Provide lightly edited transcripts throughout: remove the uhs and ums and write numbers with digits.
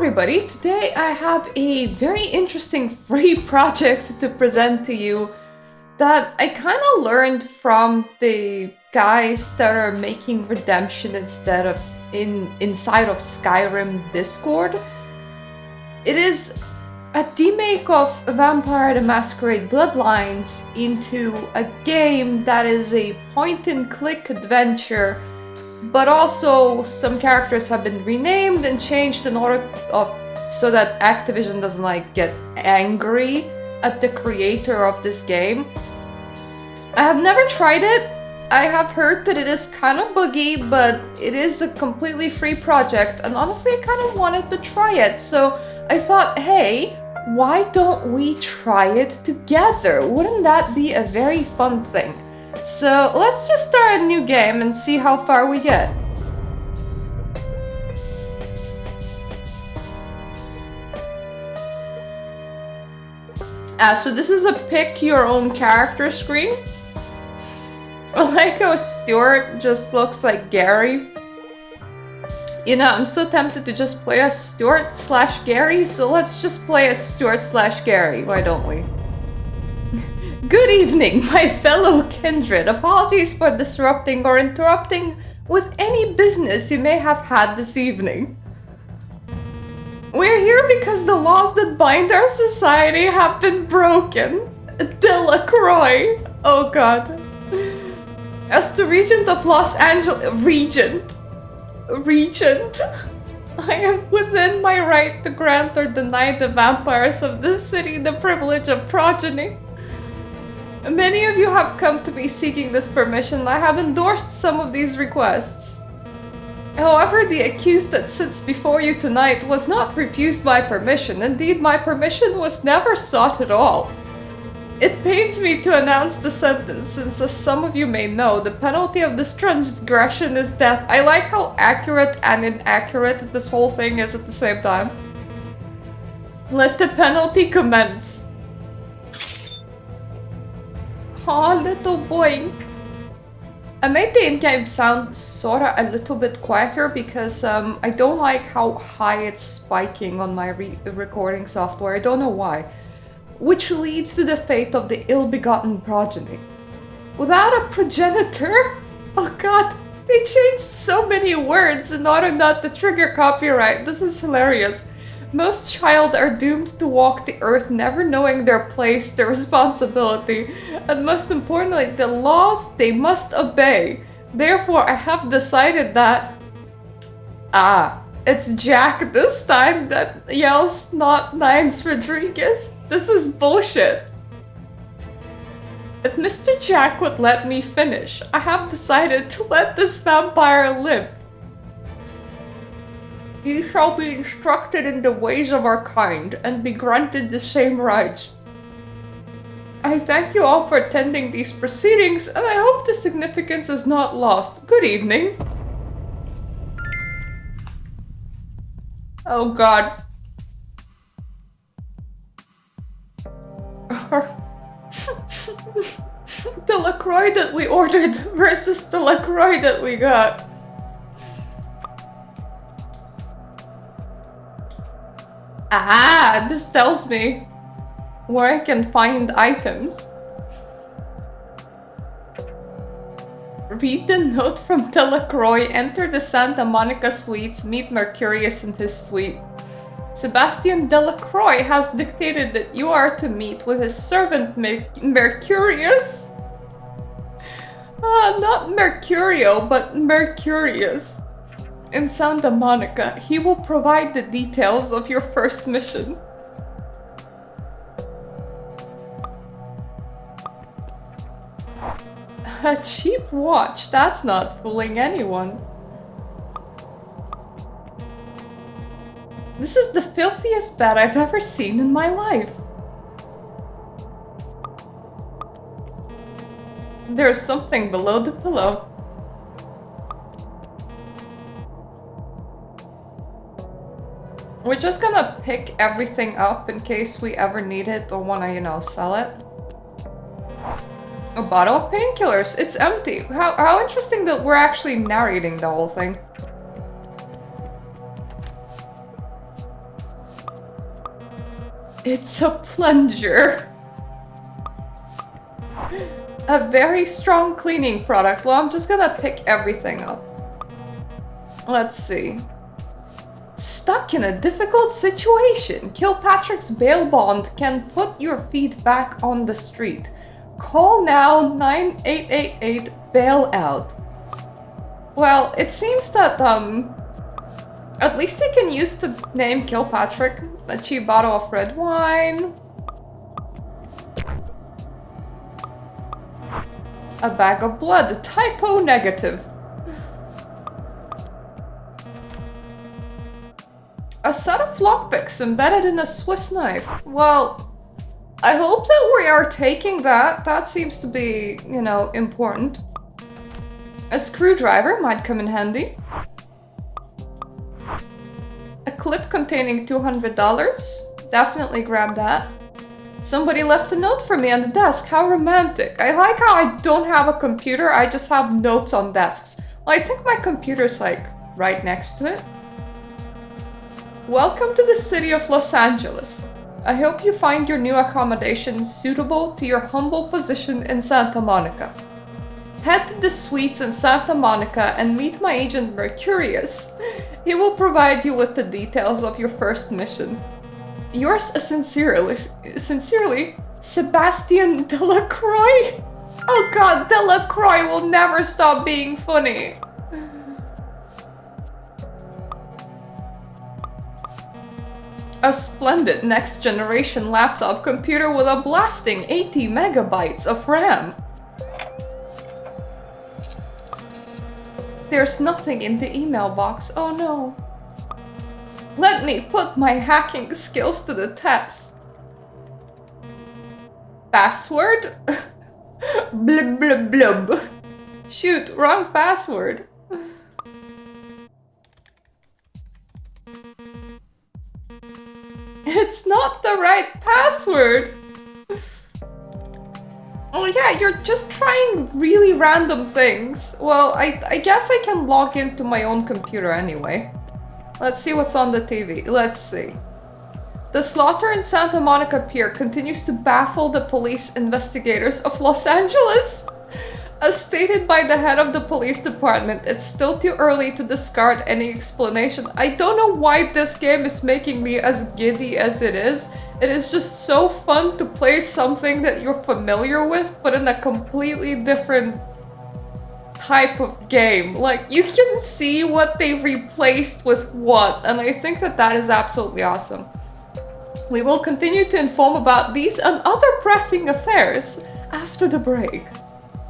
everybody, today I have a very interesting free project to present to you that I kind of learned from the guys that are making Redemption inside of Skyrim Discord. It is a demake of Vampire the Masquerade Bloodlines into a game that is a point-and-click adventure, but also some characters have been renamed and changed in order so that Activision doesn't get angry at the creator of this game. I have never tried it. I have heard that it is kind of buggy, but it is a completely free project, and honestly I kind of wanted to try it, so I thought, hey, why don't we try it together? Wouldn't that be a very fun thing? So let's just start a new game and see how far we get. So this is a pick your own character screen. I like how Stuart just looks like Gary. You know, I'm so tempted to just play as Stuart/Gary, so let's just play as Stuart/Gary, why don't we? Good evening, my fellow kindred. Apologies for disrupting or interrupting with any business you may have had this evening. We're here because the laws that bind our society have been broken. Delacroix. Oh god. As the Regent of Los Angeles... Regent. I am within my right to grant or deny the vampires of this city the privilege of progeny. Many of you have come to me seeking this permission. I have endorsed some of these requests. However, the accused that sits before you tonight was not refused my permission. Indeed, my permission was never sought at all. It pains me to announce the sentence, since as some of you may know, the penalty of this transgression is death. I like how accurate and inaccurate this whole thing is at the same time. Let the penalty commence. Aw, little boink. I made the in-game sound sorta a little bit quieter because I don't like how high it's spiking on my recording software. I don't know why. Which leads to the fate of the ill-begotten progeny. Without a progenitor? Oh god, they changed so many words in order not to trigger copyright. This is hilarious. Most child are doomed to walk the earth never knowing their place, their responsibility, and most importantly, the laws they must obey. Therefore, I have decided that... it's Jack this time that yells not Nines Rodriguez. This is bullshit. If Mr. Jack would let me finish, I have decided to let this vampire live. He shall be instructed in the ways of our kind and be granted the same rights. I thank you all for attending these proceedings, and I hope the significance is not lost. Good evening. Oh god. The LaCroix that we ordered versus the LaCroix that we got. This tells me where I can find items. Read the note from Delacroix. Enter the Santa Monica suites. Meet Mercurious in his suite. Sebastian Delacroix has dictated that you are to meet with his servant Mercurious. Not Mercurio, but Mercurious. In Santa Monica, he will provide the details of your first mission. A cheap watch, that's not fooling anyone. This is the filthiest bed I've ever seen in my life. There's something below the pillow. We're just gonna pick everything up in case we ever need it or wanna, sell it. A bottle of painkillers. It's empty. How interesting that we're actually narrating the whole thing. It's a plunger. A very strong cleaning product. Well, I'm just gonna pick everything up. Let's see. Stuck in a difficult situation. Kilpatrick's bail bond can put your feet back on the street. Call now 9888 bail out. Well, it seems that at least I can use the name Kilpatrick. A cheap bottle of red wine. A bag of blood, typo negative. A set of lockpicks embedded in a Swiss knife. Well, I hope that we are taking that. That seems to be, you know, important. A screwdriver might come in handy. A clip containing $200. Definitely grab that. Somebody left a note for me on the desk. How romantic. I like how I don't have a computer, I just have notes on desks. Well, I think my computer's like right next to it. Welcome to the city of Los Angeles. I hope you find your new accommodation suitable to your humble position in Santa Monica. Head to the suites in Santa Monica and meet my agent Mercurious. He will provide you with the details of your first mission. Yours sincerely, Sebastian Delacroix. Oh god, Delacroix will never stop being funny. A splendid next-generation laptop computer with a blasting 80 megabytes of RAM. There's nothing in the email box, oh no. Let me put my hacking skills to the test. Password? Blub blub blub. Shoot, wrong password. It's not the right password! Oh yeah, you're just trying really random things. Well, I guess I can log into my own computer anyway. Let's see what's on the TV. Let's see. The slaughter in Santa Monica Pier continues to baffle the police investigators of Los Angeles. As stated by the head of the police department, it's still too early to discard any explanation. I don't know why this game is making me as giddy as it is. It is just so fun to play something that you're familiar with, but in a completely different type of game. Like, you can see what they've replaced with what, and I think that that is absolutely awesome. We will continue to inform about these and other pressing affairs after the break.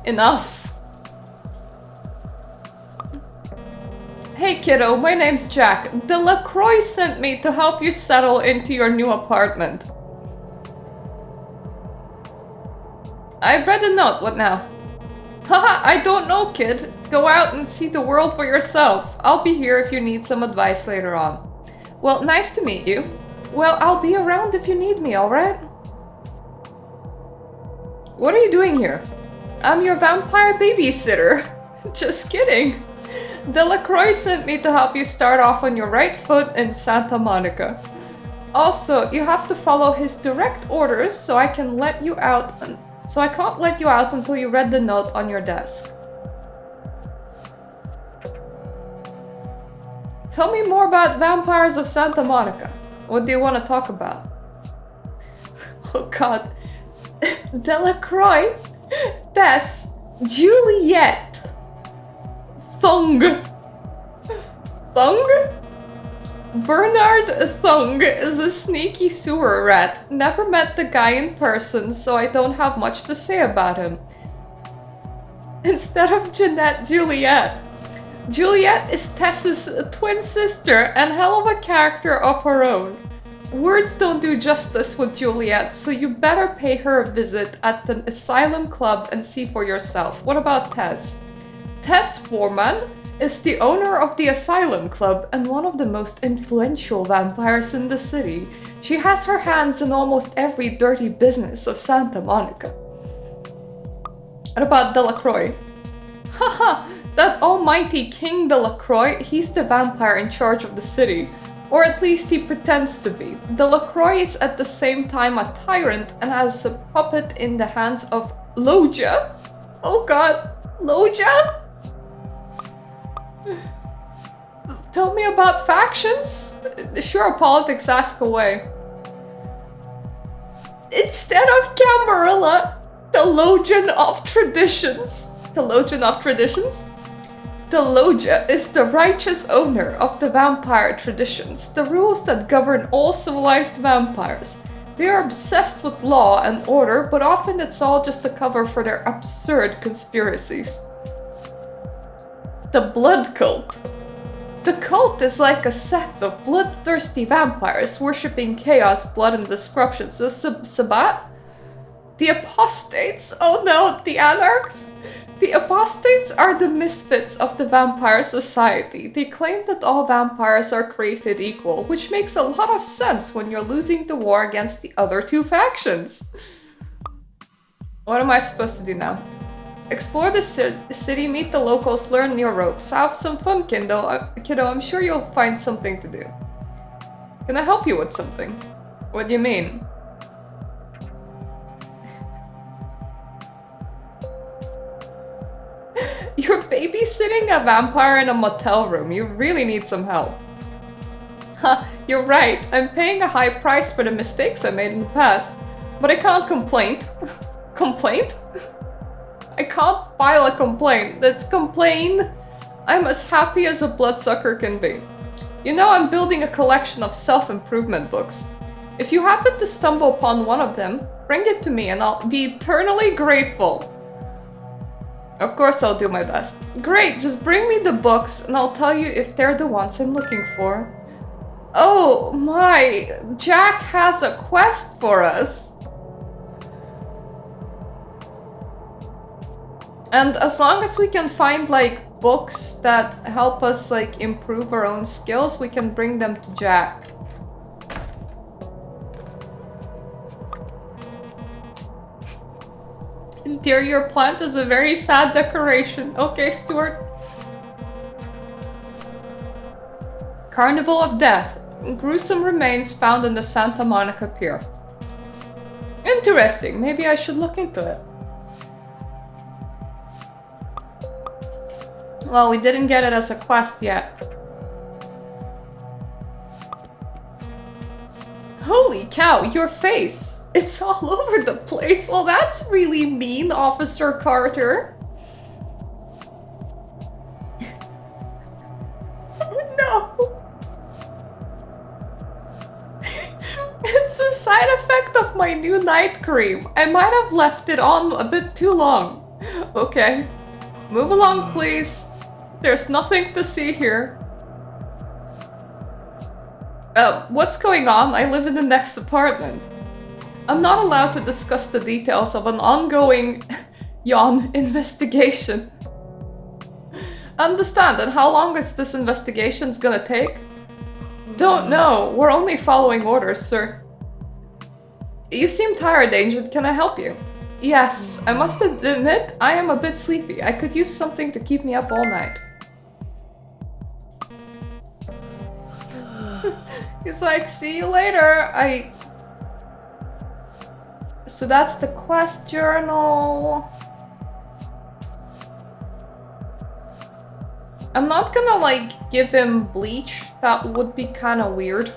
Enough. Hey kiddo, my name's Jack. Delacroix sent me to help you settle into your new apartment. I've read the note, what now? Haha, I don't know, kid. Go out and see the world for yourself. I'll be here if you need some advice later on. Well, nice to meet you. Well, I'll be around if you need me, alright? What are you doing here? I'm your vampire babysitter. Just kidding. Delacroix sent me to help you start off on your right foot in Santa Monica. Also, you have to follow his direct orders, so I can't let you out until you read the note on your desk. Tell me more about Vampires of Santa Monica. What do you want to talk about? Oh god. Delacroix? Tess, Juliet, Thung. Bernard Thung is a sneaky sewer rat. Never met the guy in person, so I don't have much to say about him. Instead of Jeanette, Juliet. Juliet is Tess's twin sister and hell of a character of her own. Words don't do justice with Juliet, so you better pay her a visit at the Asylum Club and see for yourself. What about Tess? Tess Foreman is the owner of the Asylum Club and one of the most influential vampires in the city. She has her hands in almost every dirty business of Santa Monica. What about Delacroix? Haha, that almighty King Delacroix, he's the vampire in charge of the city. Or at least he pretends to be. The LaCroix is at the same time a tyrant and has a puppet in the hands of Loja. Oh god, Loja? Tell me about factions? Sure, politics, ask away. Instead of Camarilla, Theologian of Traditions. Theologian of Traditions? The Loja is the righteous owner of the vampire traditions, the rules that govern all civilized vampires. They are obsessed with law and order, but often it's all just a cover for their absurd conspiracies. The Blood Cult. The cult is like a sect of bloodthirsty vampires worshipping chaos, blood, and disruptions. The Sabbat? The Apostates? Oh no, the Anarchs? The Apostates are the misfits of the vampire society. They claim that all vampires are created equal, which makes a lot of sense when you're losing the war against the other two factions. What am I supposed to do now? Explore the city, meet the locals, learn your ropes. Have some fun, kiddo. I'm sure you'll find something to do. Can I help you with something? What do you mean? You're babysitting a vampire in a motel room. You really need some help. Huh, you're right. I'm paying a high price for the mistakes I made in the past. But I can't complain. Complaint? I can't file a complaint. Let's complain. I'm as happy as a bloodsucker can be. You know, I'm building a collection of self-improvement books. If you happen to stumble upon one of them, bring it to me and I'll be eternally grateful. Of course I'll do my best. Great, just bring me the books and I'll tell you if they're the ones I'm looking for. Oh my, Jack has a quest for us. And as long as we can find like books that help us like improve our own skills, we can bring them to Jack. Interior plant is a very sad decoration. Okay, Stuart. Carnival of Death. Gruesome remains found in the Santa Monica Pier. Interesting. Maybe I should look into it. Well, we didn't get it as a quest yet. Holy cow, your face! It's all over the place. Well, that's really mean, Officer Carter. No. It's a side effect of my new night cream. I might have left it on a bit too long. Okay. Move along, please. There's nothing to see here. What's going on? I live in the next apartment. I'm not allowed to discuss the details of an ongoing yawn investigation. Understand, and how long is this investigation's gonna take? Don't know. We're only following orders, sir. You seem tired, Agent. Can I help you? Yes, I must admit, I am a bit sleepy. I could use something to keep me up all night. He's like, see you later. So that's the quest journal. I'm not gonna like give him bleach. That would be kind of weird.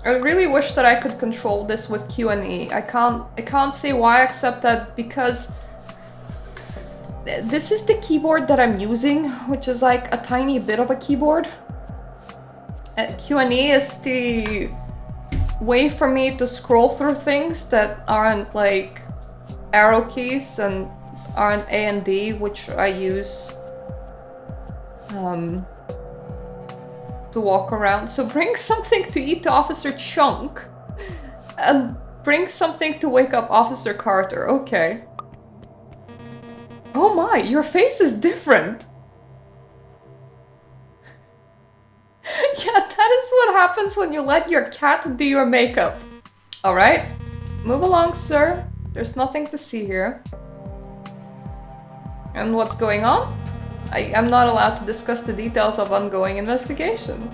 I really wish that I could control this with Q and E. I can't say why, except that because this is the keyboard that I'm using, which is like a tiny bit of a keyboard. Q and E is the way for me to scroll through things that aren't like arrow keys and aren't A and D, which I use to walk around. So bring something to eat to Officer Chunk and bring something to wake up Officer Carter. Okay. Oh my, your face is different. Yeah, that is what happens when you let your cat do your makeup. Alright, move along, sir. There's nothing to see here. And what's going on? I'm not allowed to discuss the details of ongoing investigation.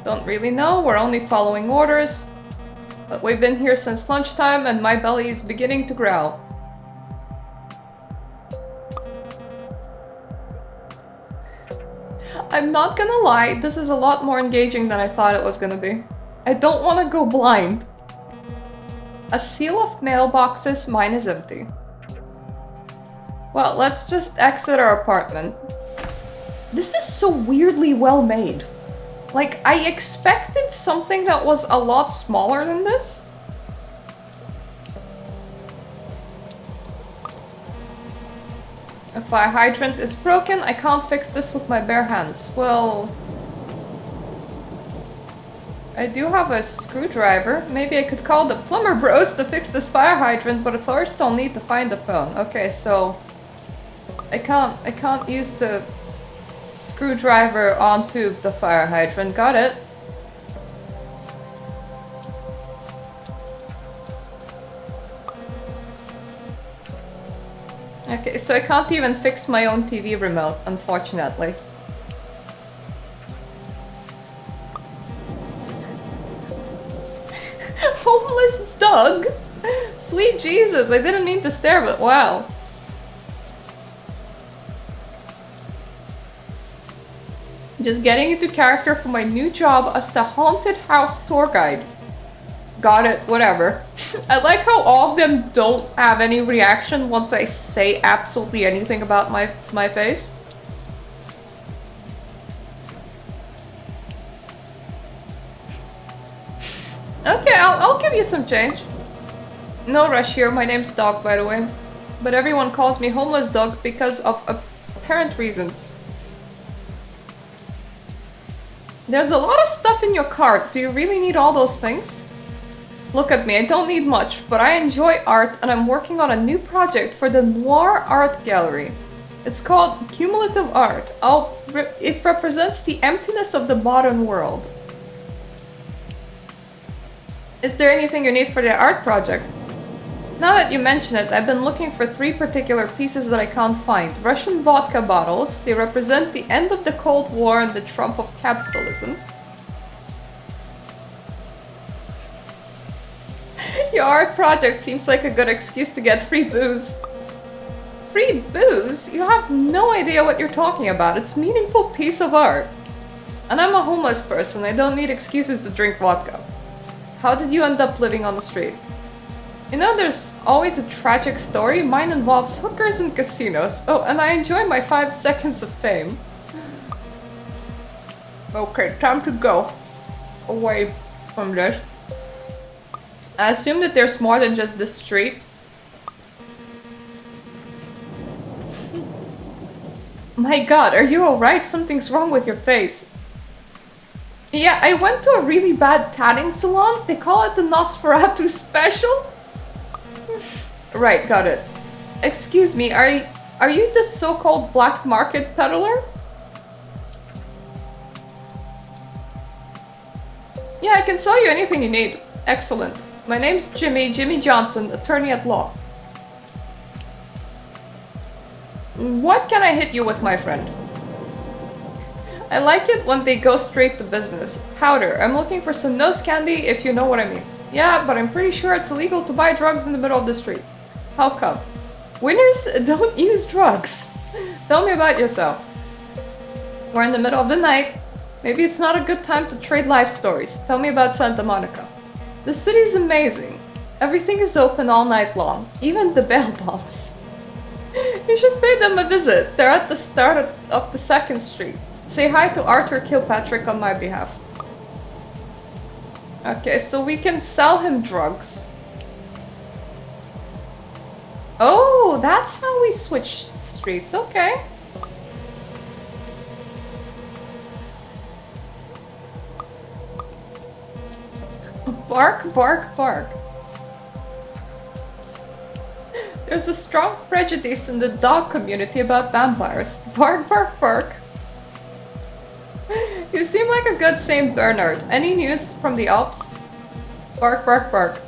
Don't really know, we're only following orders. But we've been here since lunchtime and my belly is beginning to growl. I'm not gonna lie, this is a lot more engaging than I thought it was gonna be. I don't want to go blind. A seal of mailboxes, mine is empty. Well, let's just exit our apartment. This is so weirdly well made. Like, I expected something that was a lot smaller than this. A fire hydrant is broken. I can't fix this with my bare hands. Well, I do have a screwdriver. Maybe I could call the plumber bros to fix this fire hydrant, but first I'll need to find the phone. Okay, so I can't use the screwdriver onto the fire hydrant. Got it. Okay, so I can't even fix my own TV remote, unfortunately. Homeless Doug? Sweet Jesus, I didn't mean to stare, but wow. Just getting into character for my new job as the haunted house tour guide. Got it, whatever. I like how all of them don't have any reaction once I say absolutely anything about my face. Okay, I'll give you some change. No rush here, my name's Dog, by the way. But everyone calls me Homeless Dog because of apparent reasons. There's a lot of stuff in your cart. Do you really need all those things? Look at me, I don't need much, but I enjoy art and I'm working on a new project for the Noir Art Gallery. It's called Cumulative Art. It represents the emptiness of the modern world. Is there anything you need for the art project? Now that you mention it, I've been looking for 3 particular pieces that I can't find. Russian vodka bottles. They represent the end of the Cold War and the trump of capitalism. Your art project seems like a good excuse to get free booze. Free booze? You have no idea what you're talking about. It's a meaningful piece of art. And I'm a homeless person. I don't need excuses to drink vodka. How did you end up living on the street? You know, there's always a tragic story. Mine involves hookers and casinos. Oh, and I enjoy my 5 seconds of fame. Okay, time to go away from this. I assume that there's more than just this street. My god, are you alright? Something's wrong with your face. Yeah, I went to a really bad tanning salon. They call it the Nosferatu special. Right, got it. Excuse me, are you the so-called black market peddler? Yeah, I can sell you anything you need. Excellent. My name's Jimmy Johnson, attorney at law. What can I hit you with, my friend? I like it when they go straight to business. Powder. I'm looking for some nose candy, if you know what I mean. Yeah, but I'm pretty sure it's illegal to buy drugs in the middle of the street. How come? Winners don't use drugs. Tell me about yourself. We're in the middle of the night. Maybe it's not a good time to trade life stories. Tell me about Santa Monica. The city's amazing. Everything is open all night long. Even the bail bonds. You should pay them a visit. They're at the start of the 2nd Street. Say hi to Arthur Kilpatrick on my behalf. Okay, so we can sell him drugs. Oh, that's how we switch streets. Okay. Bark, bark, bark. There's a strong prejudice in the dog community about vampires. Bark, bark, bark. You seem like a good Saint Bernard. Any news from the Alps? Bark, bark, bark.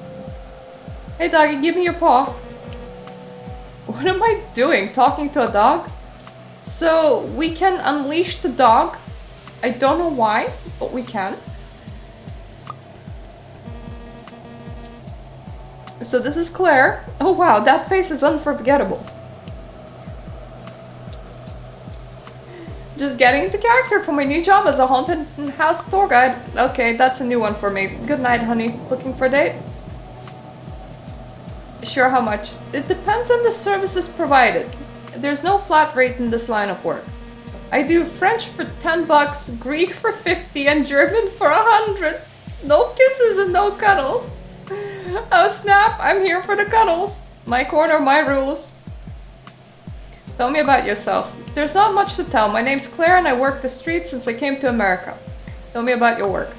Hey doggy, give me your paw. What am I doing? Talking to a dog? So we can unleash the dog. I don't know why, but we can. So this is Claire. Oh wow, that face is unforgettable. Just getting into character for my new job as a haunted house tour guide. Okay, that's a new one for me. Good night, honey. Looking for a date? Sure, how much? It depends on the services provided. There's no flat rate in this line of work. I do French for 10 bucks, Greek for 50, and German for 100. No kisses and no cuddles. Oh snap, I'm here for the cuddles. My corner, my rules. Tell me about yourself. There's not much to tell. My name's Claire and I work the streets since I came to America. Tell me about your work.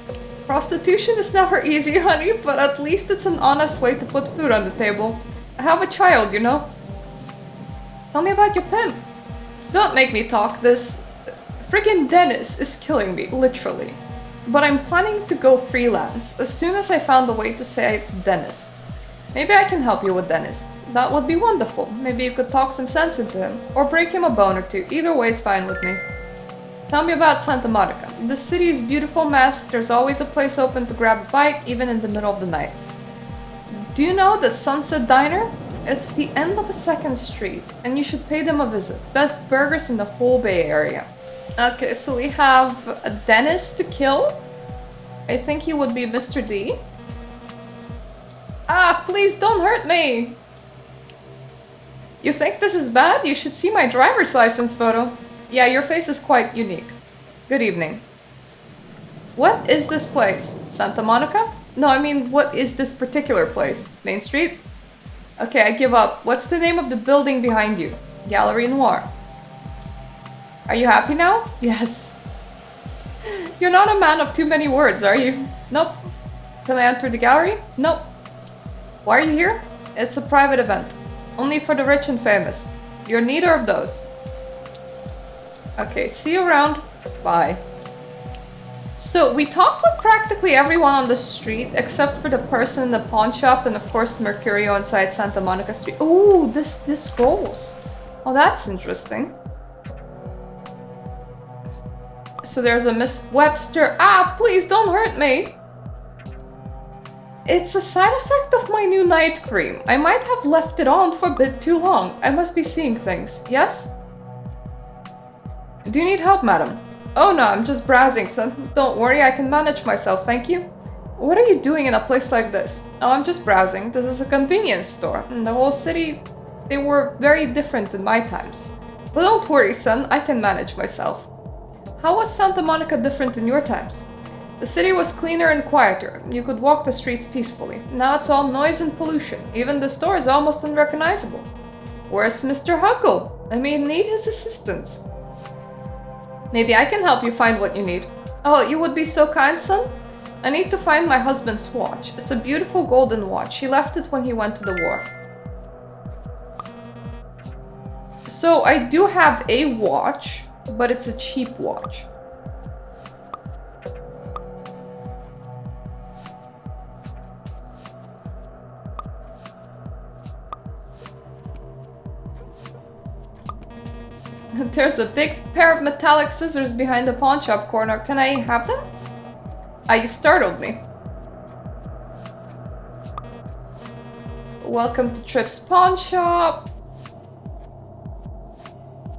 Prostitution is never easy, honey, but at least it's an honest way to put food on the table. I have a child, you know. Tell me about your pimp. Don't make me talk. This friggin' Dennis is killing me, literally. But I'm planning to go freelance as soon as I found a way to say it to Dennis. Maybe I can help you with Dennis. That would be wonderful. Maybe you could talk some sense into him, or break him a bone or two. Either way is fine with me. Tell me about Santa Monica. The city is a beautiful mess. There's always a place open to grab a bite, even in the middle of the night. Do you know the Sunset Diner? It's the end of a second street, and you should pay them a visit. Best burgers in the whole Bay Area. Okay, so we have a Dennis to kill. I think he would be Mr. D. Ah, please don't hurt me! You think this is bad? You should see my driver's license photo. Yeah, your face is quite unique. Good evening. What is this place? Santa Monica? No, I mean, what is this particular place? Main Street? Okay, I give up. What's the name of the building behind you? Gallery Noir. Are you happy now? Yes. You're not a man of too many words, are you? Nope. Can I enter the gallery? Nope. Why are you here? It's a private event. Only for the rich and famous. You're neither of those. Okay, see you around. Bye. So, we talked with practically everyone on the street, except for the person in the pawn shop and of course Mercurious inside Santa Monica Street. Ooh, this scrolls. Oh, that's interesting. So there's a Miss Webster. Ah, please don't hurt me! It's a side effect of my new night cream. I might have left it on for a bit too long. I must be seeing things. Yes? Do you need help, madam? Oh no, I'm just browsing, son. Don't worry, I can manage myself, thank you. What are you doing in a place like this? Oh, I'm just browsing. This is a convenience store. In the whole city, they were very different in my times. But don't worry, son, I can manage myself. How was Santa Monica different in your times? The city was cleaner and quieter. You could walk the streets peacefully. Now it's all noise and pollution. Even the store is almost unrecognizable. Where's Mr. Huckle? I may need his assistance. Maybe I can help you find what you need. Oh, you would be so kind, son? I need to find my husband's watch. It's a beautiful golden watch. He left it when he went to the war. So I do have a watch, but it's a cheap watch. There's a big pair of metallic scissors behind the pawn shop corner. Can I have them? Ah, you startled me. Welcome to Tripp's pawn shop.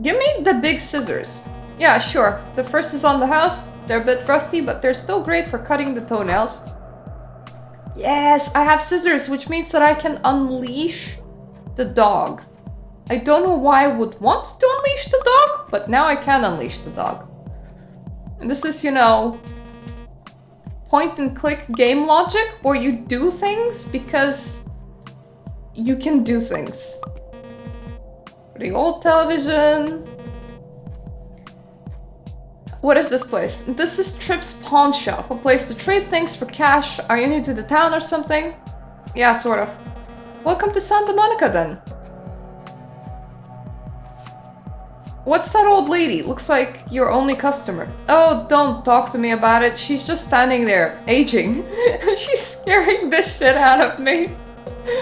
Give me the big scissors. Yeah, sure. The first is on the house. They're a bit rusty, but they're still great for cutting the toenails. Yes, I have scissors, which means that I can unleash the dog. I don't know why I would want to unleash the dog, but now I can unleash the dog. And this is, you know, point and click game logic, where you do things because you can do things. The old television. What is this place? This is Tripp's pawn shop, a place to trade things for cash. Are you new to the town or something? Yeah, sort of. Welcome to Santa Monica then. What's that old lady? Looks like your only customer. Oh, don't talk to me about it. She's just standing there, aging. She's scaring the shit out of me.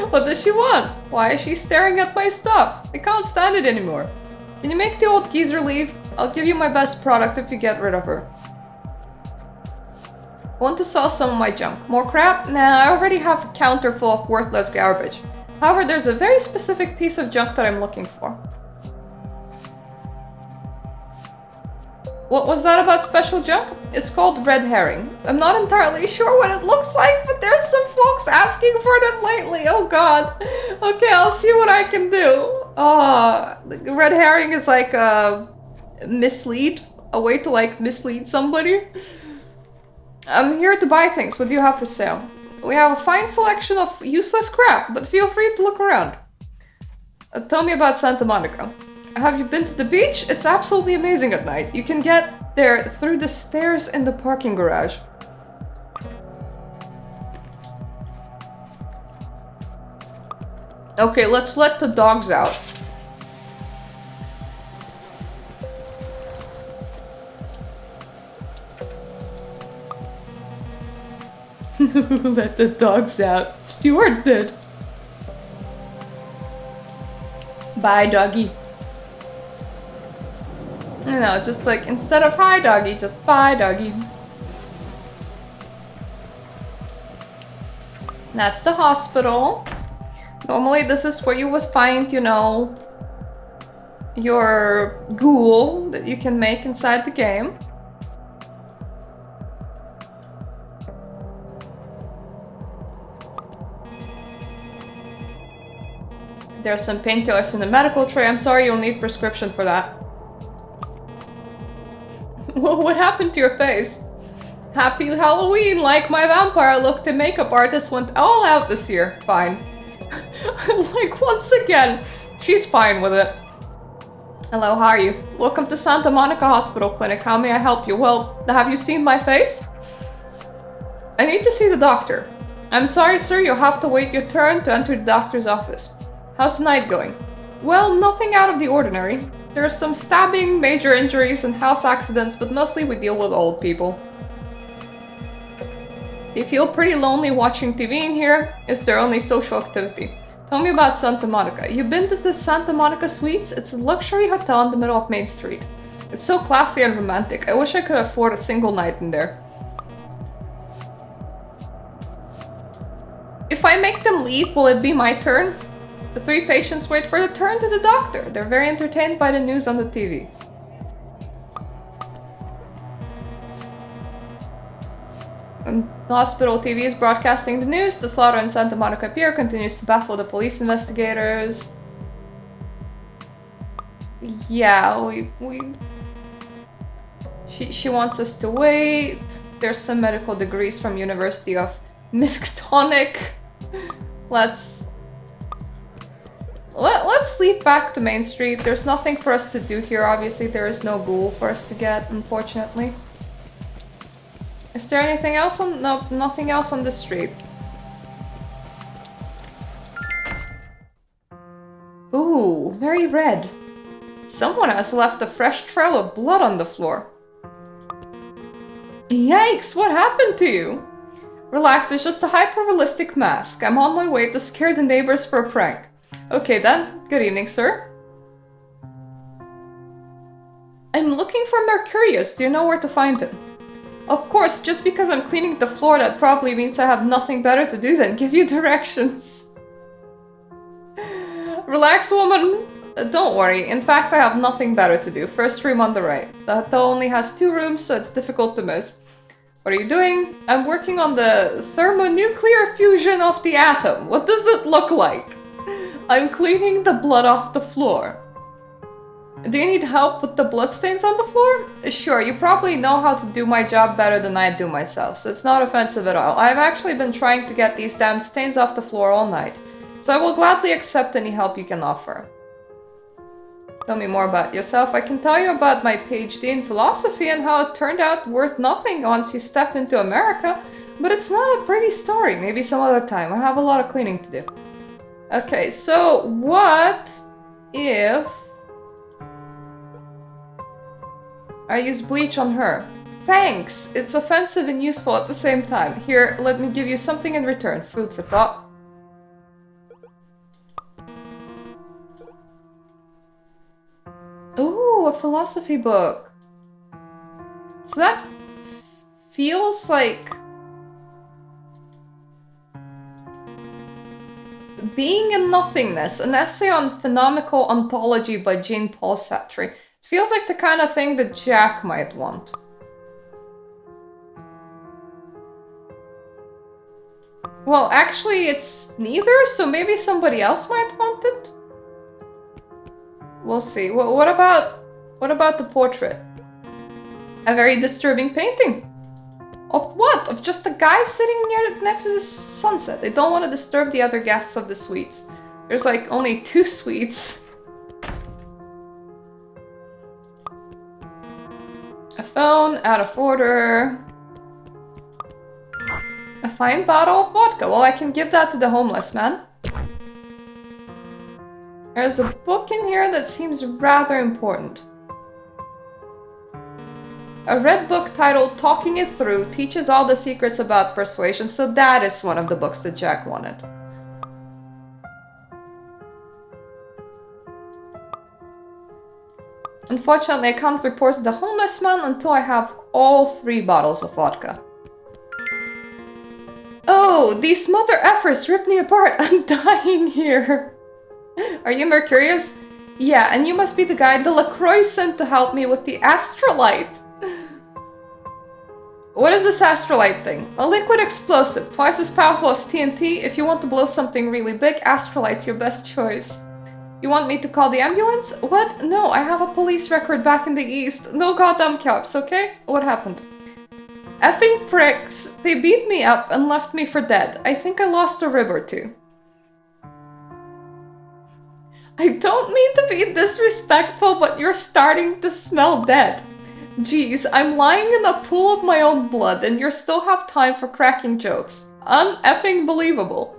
What does she want? Why is she staring at my stuff? I can't stand it anymore. Can you make the old geezer leave? I'll give you my best product if you get rid of her. Want to sell some of my junk. More crap? Nah, I already have a counter full of worthless garbage. However, there's a very specific piece of junk that I'm looking for. What was that about special junk? It's called red herring. I'm not entirely sure what it looks like, but there's some folks asking for them lately. Oh god. Okay, I'll see what I can do. Red herring is like a mislead. A way to like mislead somebody. I'm here to buy things. What do you have for sale? We have a fine selection of useless crap, but feel free to look around. Tell me about Santa Monica. Have you been to the beach? It's absolutely amazing at night. You can get there through the stairs in the parking garage. Okay, let's let the dogs out. Let the dogs out. Stuart did. Bye, doggy. No, just like, instead of hi, doggy, just bye, doggy. That's the hospital. Normally this is where you would find, you know, your ghoul that you can make inside the game. There's some painkillers in the medical tray. I'm sorry, you'll need prescription for that. What happened to your face? Happy Halloween! Like my vampire look, the makeup artist went all out this year. Fine. Like, once again, she's fine with it. Hello, how are you? Welcome to Santa Monica Hospital Clinic. How may I help you? Well, have you seen my face? I need to see the doctor. I'm sorry, sir, you'll have to wait your turn to enter the doctor's office. How's the night going? Well, nothing out of the ordinary. There's some stabbing, major injuries, and house accidents, but mostly we deal with old people. You feel pretty lonely watching TV in here? Is there only social activity? Tell me about Santa Monica. You been to the Santa Monica Suites? It's a luxury hotel in the middle of Main Street. It's so classy and romantic. I wish I could afford a single night in there. If I make them leave, will it be my turn? The 3 patients wait for the turn to the doctor. They're very entertained by the news on the TV. And the hospital TV is broadcasting the news. The slaughter in Santa Monica Pier continues to baffle the police investigators. Yeah, She wants us to wait. There's some medical degrees from University of Miskatonic. Let's sleep back to Main Street. There's nothing for us to do here. Obviously, there is no ghoul for us to get, unfortunately. Is there anything else on... No, nothing else on the street. Ooh, very red. Someone has left a fresh trail of blood on the floor. Yikes, what happened to you? Relax, it's just a hyper-realistic mask. I'm on my way to scare the neighbors for a prank. Okay then, good evening, sir. I'm looking for Mercurious. Do you know where to find him? Of course, just because I'm cleaning the floor, that probably means I have nothing better to do than give you directions. Relax, woman. Don't worry. In fact, I have nothing better to do. First room on the right. The hotel only has 2 rooms, so it's difficult to miss. What are you doing? I'm working on the thermonuclear fusion of the atom. What does it look like? I'm cleaning the blood off the floor. Do you need help with the bloodstains on the floor? Sure, you probably know how to do my job better than I do myself, so it's not offensive at all. I've actually been trying to get these damn stains off the floor all night, so I will gladly accept any help you can offer. Tell me more about yourself. I can tell you about my PhD in philosophy and how it turned out worth nothing once you step into America, but it's not a pretty story. Maybe some other time. I have a lot of cleaning to do. Okay, so what if I use bleach on her? Thanks! It's offensive and useful at the same time. Here, let me give you something in return. Food for thought. Ooh, a philosophy book. So that feels like Being and Nothingness, an essay on phenomenal ontology by Jean-Paul Sartre. It feels like the kind of thing that Jack might want. Well, actually, it's neither, so maybe somebody else might want it? We'll see. What about the portrait? A very disturbing painting. Of what? Of just a guy sitting next to the sunset. They don't want to disturb the other guests of the suites. There's like only 2 suites. A phone, out of order. A fine bottle of vodka. Well, I can give that to the homeless man. There's a book in here that seems rather important. A red book titled Talking It Through teaches all the secrets about persuasion, so that is one of the books that Jack wanted. Unfortunately, I can't report to the homeless man until I have all 3 bottles of vodka. Oh, these mother effers ripped me apart. I'm dying here. Are you Mercurious? Yeah, and you must be the guy Delacroix sent to help me with the astrolite. What is this astrolite thing? A liquid explosive, twice as powerful as TNT. If you want to blow something really big, astrolite's your best choice. You want me to call the ambulance? What? No, I have a police record back in the East. No goddamn cops, okay? What happened? Effing pricks. They beat me up and left me for dead. I think I lost a rib or 2. I don't mean to be disrespectful, but you're starting to smell dead. Jeez, I'm lying in a pool of my own blood and you still have time for cracking jokes. Un-effing believable.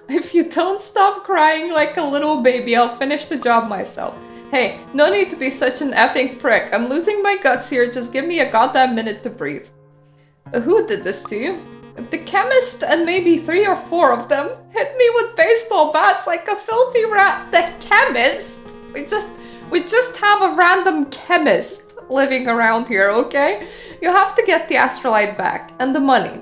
If you don't stop crying like a little baby, I'll finish the job myself. Hey, no need to be such an effing prick. I'm losing my guts here, just give me a goddamn minute to breathe. Who did this to you? The chemist and maybe 3 or 4 of them hit me with baseball bats like a filthy rat. The chemist? We just have a random chemist living around here, okay? You have to get the astrolite back and the money.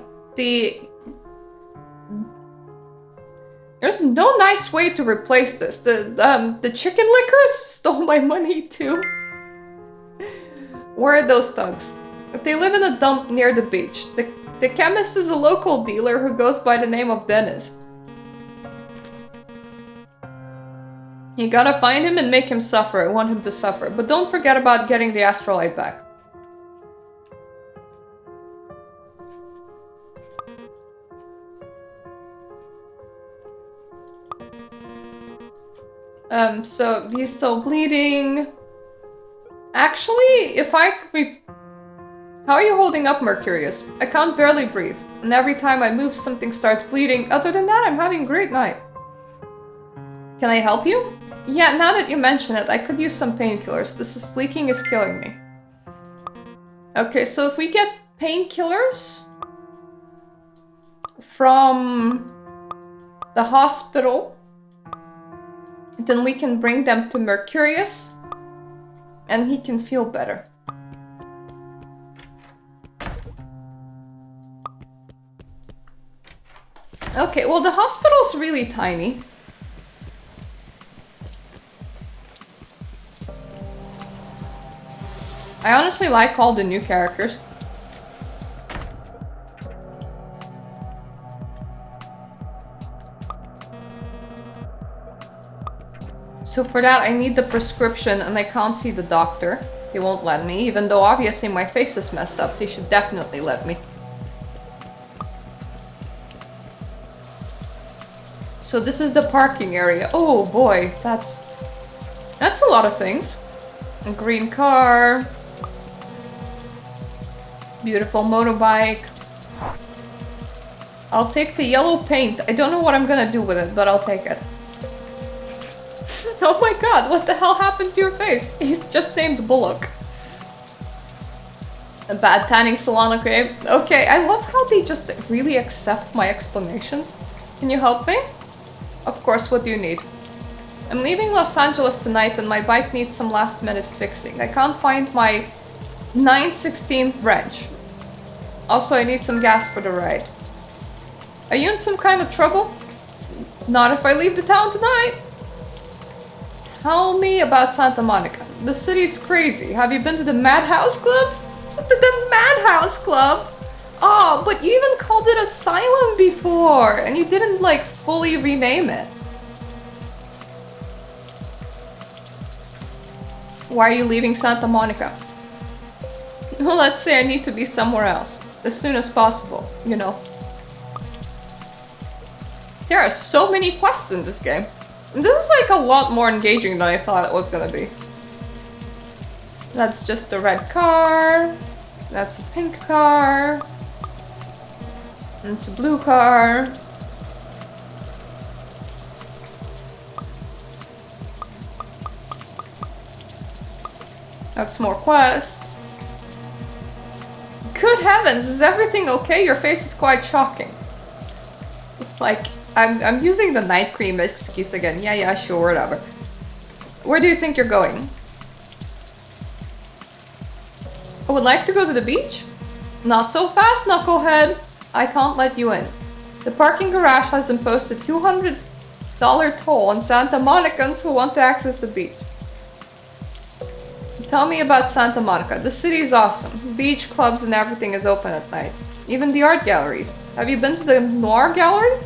There's no nice way to replace this. The chicken lickers stole my money too. Where are those thugs? They live in a dump near the beach. The chemist is a local dealer who goes by the name of Dennis. You gotta find him and make him suffer. I want him to suffer. But don't forget about getting the astrolite back. So he's still bleeding. Actually, if I... How are you holding up, Mercurious? I can't barely breathe, and every time I move something starts bleeding. Other than that, I'm having a great night. Can I help you? Yeah, now that you mention it, I could use some painkillers. This leaking is killing me. Okay, so if we get painkillers from the hospital, then we can bring them to Mercurious, and he can feel better. Okay, well, the hospital's really tiny. I honestly like all the new characters. So for that, I need the prescription, and I can't see the doctor. He won't let me, even though obviously my face is messed up. He should definitely let me. So this is the parking area. Oh boy, that's a lot of things. A green car. Beautiful motorbike. I'll take the yellow paint. I don't know what I'm gonna do with it, but I'll take it. Oh my god, what the hell happened to your face? He's just named Bullock. A bad tanning salon, okay? Okay, I love how they just really accept my explanations. Can you help me? Of course, what do you need? I'm leaving Los Angeles tonight and my bike needs some last minute fixing. I can't find my 9/16 wrench. Also, I need some gas for the ride. Are you in some kind of trouble? Not if I leave the town tonight. Tell me about Santa Monica. The city's crazy. Have you been to the Madhouse Club? The Madhouse Club? Oh, but you even called it Asylum before, and you didn't, like, fully rename it. Why are you leaving Santa Monica? Well, let's say I need to be somewhere else. As soon as possible, you know. There are so many quests in this game. This is like a lot more engaging than I thought it was gonna be. That's just a red car. That's a pink car. And it's a blue car. That's more quests. Good heavens, is everything okay? Your face is quite shocking. Like, I'm using the night cream excuse again. Yeah, sure, whatever. Where do you think you're going? I would like to go to the beach. Not so fast, knucklehead. I can't let you in. The parking garage has imposed a $200 toll on Santa Monicans who want to access the beach. Tell me about Santa Monica. The city is awesome. Beach, clubs, and everything is open at night. Even the art galleries. Have you been to the Noir Gallery?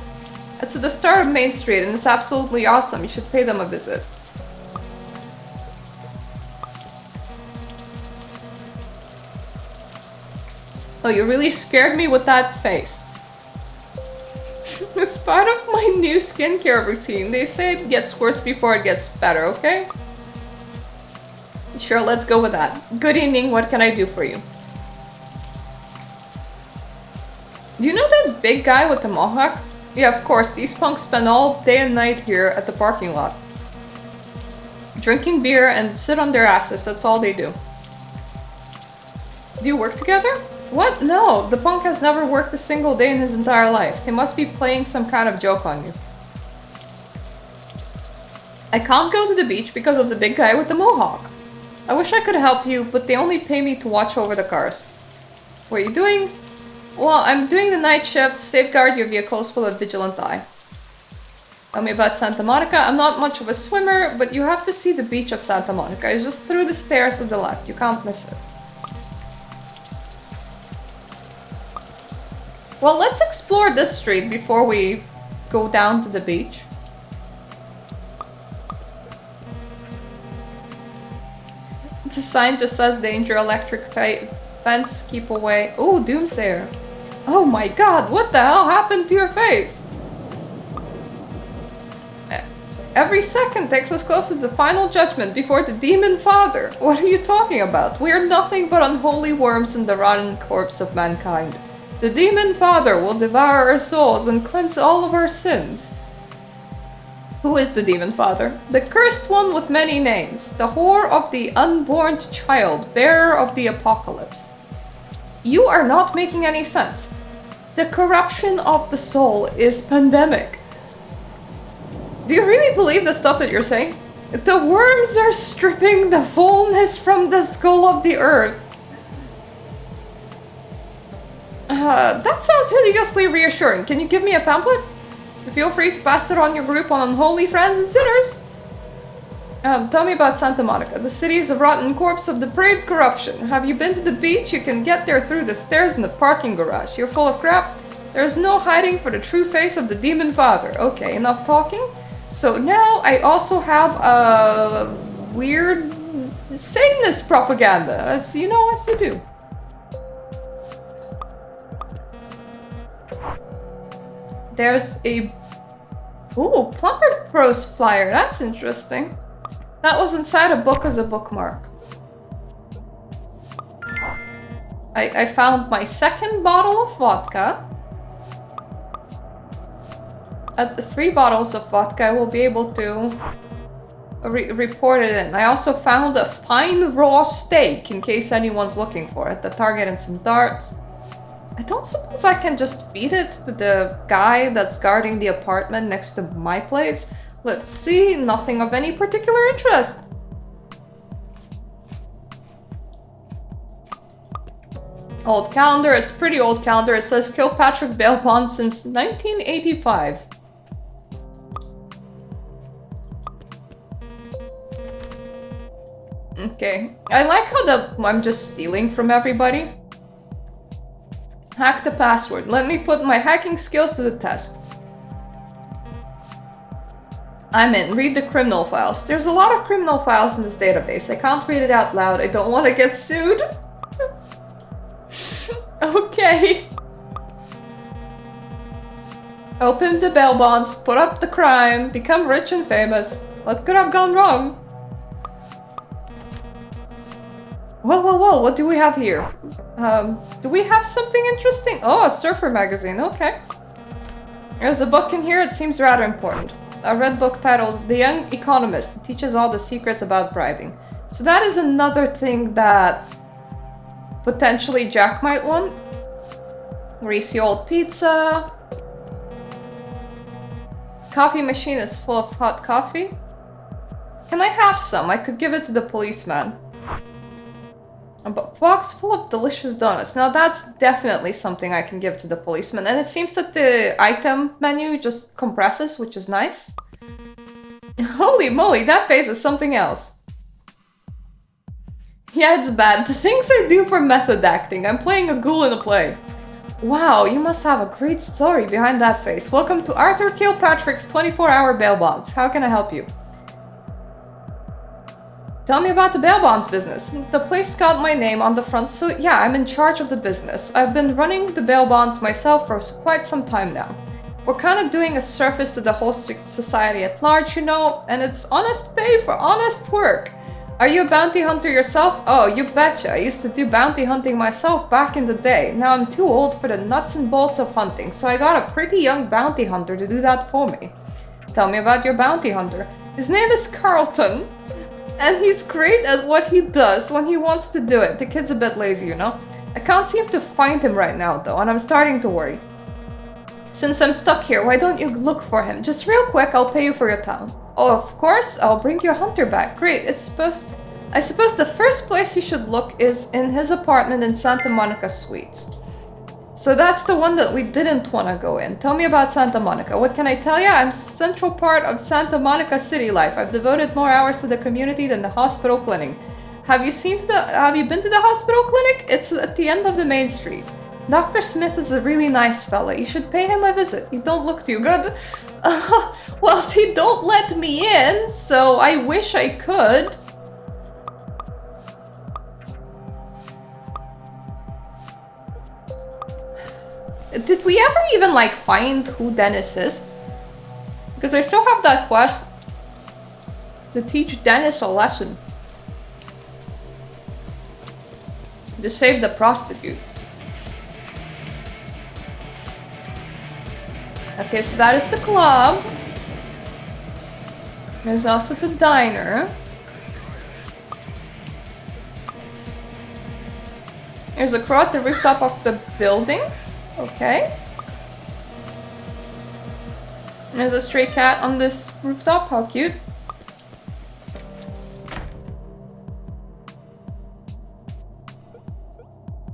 It's at the start of Main Street and it's absolutely awesome. You should pay them a visit. Oh, you really scared me with that face. It's part of my new skincare routine. They say it gets worse before it gets better, okay? Sure, let's go with that. Good evening, what can I do for you? Do you know that big guy with the mohawk? Yeah, of course, these punks spend all day and night here at the parking lot. Drinking beer and sit on their asses, that's all they do. Do you work together? What? No, the punk has never worked a single day in his entire life. He must be playing some kind of joke on you. I can't go to the beach because of the big guy with the mohawk. I wish I could help you, but they only pay me to watch over the cars. What are you doing? Well, I'm doing the night shift. Safeguard your vehicles with a vigilant eye. Tell me about Santa Monica. I'm not much of a swimmer, but you have to see the beach of Santa Monica. It's just through the stairs to the left. You can't miss it. Well, let's explore this street before we go down to the beach. The sign just says danger, electric fence, keep away. Oh, Doomsayer. Oh my god, what the hell happened to your face? Every second takes us closer to the final judgment before the demon father. What are you talking about? We are nothing but unholy worms in the rotten corpse of mankind. The demon father will devour our souls and cleanse all of our sins. Who is the demon father? The cursed one with many names, the whore of the unborn child, bearer of the apocalypse. You are not making any sense. The corruption of the soul is pandemic. Do you really believe the stuff that you're saying? The worms are stripping the fullness from the skull of the earth. That sounds hideously reassuring. Can you give me a pamphlet? Feel free to pass it on your group on unholy friends and sinners. Tell me about Santa Monica. The city is a rotten corpse of depraved corruption. Have you been to the beach? You can get there through the stairs in the parking garage. You're full of crap. There's no hiding for the true face of the demon father. Okay, enough talking. So now I also have a weird Satanist propaganda, as you know, as you do. There's a... Ooh, Plumber Pro's flyer. That's interesting. That was inside a book as a bookmark. I found my second bottle of vodka. At the 3 bottles of vodka, I will be able to report it in. I also found a fine raw steak, in case anyone's looking for it. The target and some darts. I don't suppose I can just feed it to the guy that's guarding the apartment next to my place. Let's see, nothing of any particular interest. Old calendar, it's pretty old calendar. It says Kilpatrick bail bond since 1985. Okay, I like how I'm just stealing from everybody. Hack the password. Let me put my hacking skills to the test. I'm in. Read the criminal files. There's a lot of criminal files in this database. I can't read it out loud. I don't want to get sued. Okay. Open the bail bonds, put up the crime, become rich and famous. What could have gone wrong? Whoa, what do we have here? Do we have something interesting? Oh, a surfer magazine, okay. There's a book in here, it seems rather important. A red book titled The Young Economist. It teaches all the secrets about bribing. So that is another thing that potentially Jack might want. Greasy old pizza. Coffee machine is full of hot coffee. Can I have some? I could give it to the policeman. A box full of delicious donuts. Now that's definitely something I can give to the policeman. And it seems that the item menu just compresses, which is nice. Holy moly, that face is something else. Yeah, it's bad. The things I do for method acting. I'm playing a ghoul in a play. Wow, you must have a great story behind that face. Welcome to Arthur Kilpatrick's 24-hour bail bonds. How can I help you? Tell me about the bail bonds business. The place got my name on the front, so yeah, I'm in charge of the business. I've been running the bail bonds myself for quite some time now. We're kind of doing a service to the whole society at large, you know, and it's honest pay for honest work. Are you a bounty hunter yourself? Oh, you betcha. I used to do bounty hunting myself back in the day. Now I'm too old for the nuts and bolts of hunting, so I got a pretty young bounty hunter to do that for me. Tell me about your bounty hunter. His name is Carlton. And he's great at what he does when he wants to do it. The kid's a bit lazy, you know? I can't seem to find him right now, though, and I'm starting to worry. Since I'm stuck here, why don't you look for him? Just real quick, I'll pay you for your time. Oh, of course, I'll bring your hunter back. Great, I suppose the first place you should look is in his apartment in Santa Monica Suites. So that's the one that we didn't want to go in. Tell me about Santa Monica. What can I tell you? I'm central part of Santa Monica city life. I've devoted more hours to the community than the hospital clinic. Have you been to the hospital clinic? It's at the end of the main street. Dr. Smith is a really nice fella. You should pay him a visit. You don't look too good. Well, they don't let me in, so I wish I could. Did we ever even, like, find who Dennis is? Because I still have that quest to teach Dennis a lesson. To save the prostitute. Okay, so that is the club. There's also the diner. There's a crow at the rooftop of the building. Okay. And there's a stray cat on this rooftop. How cute.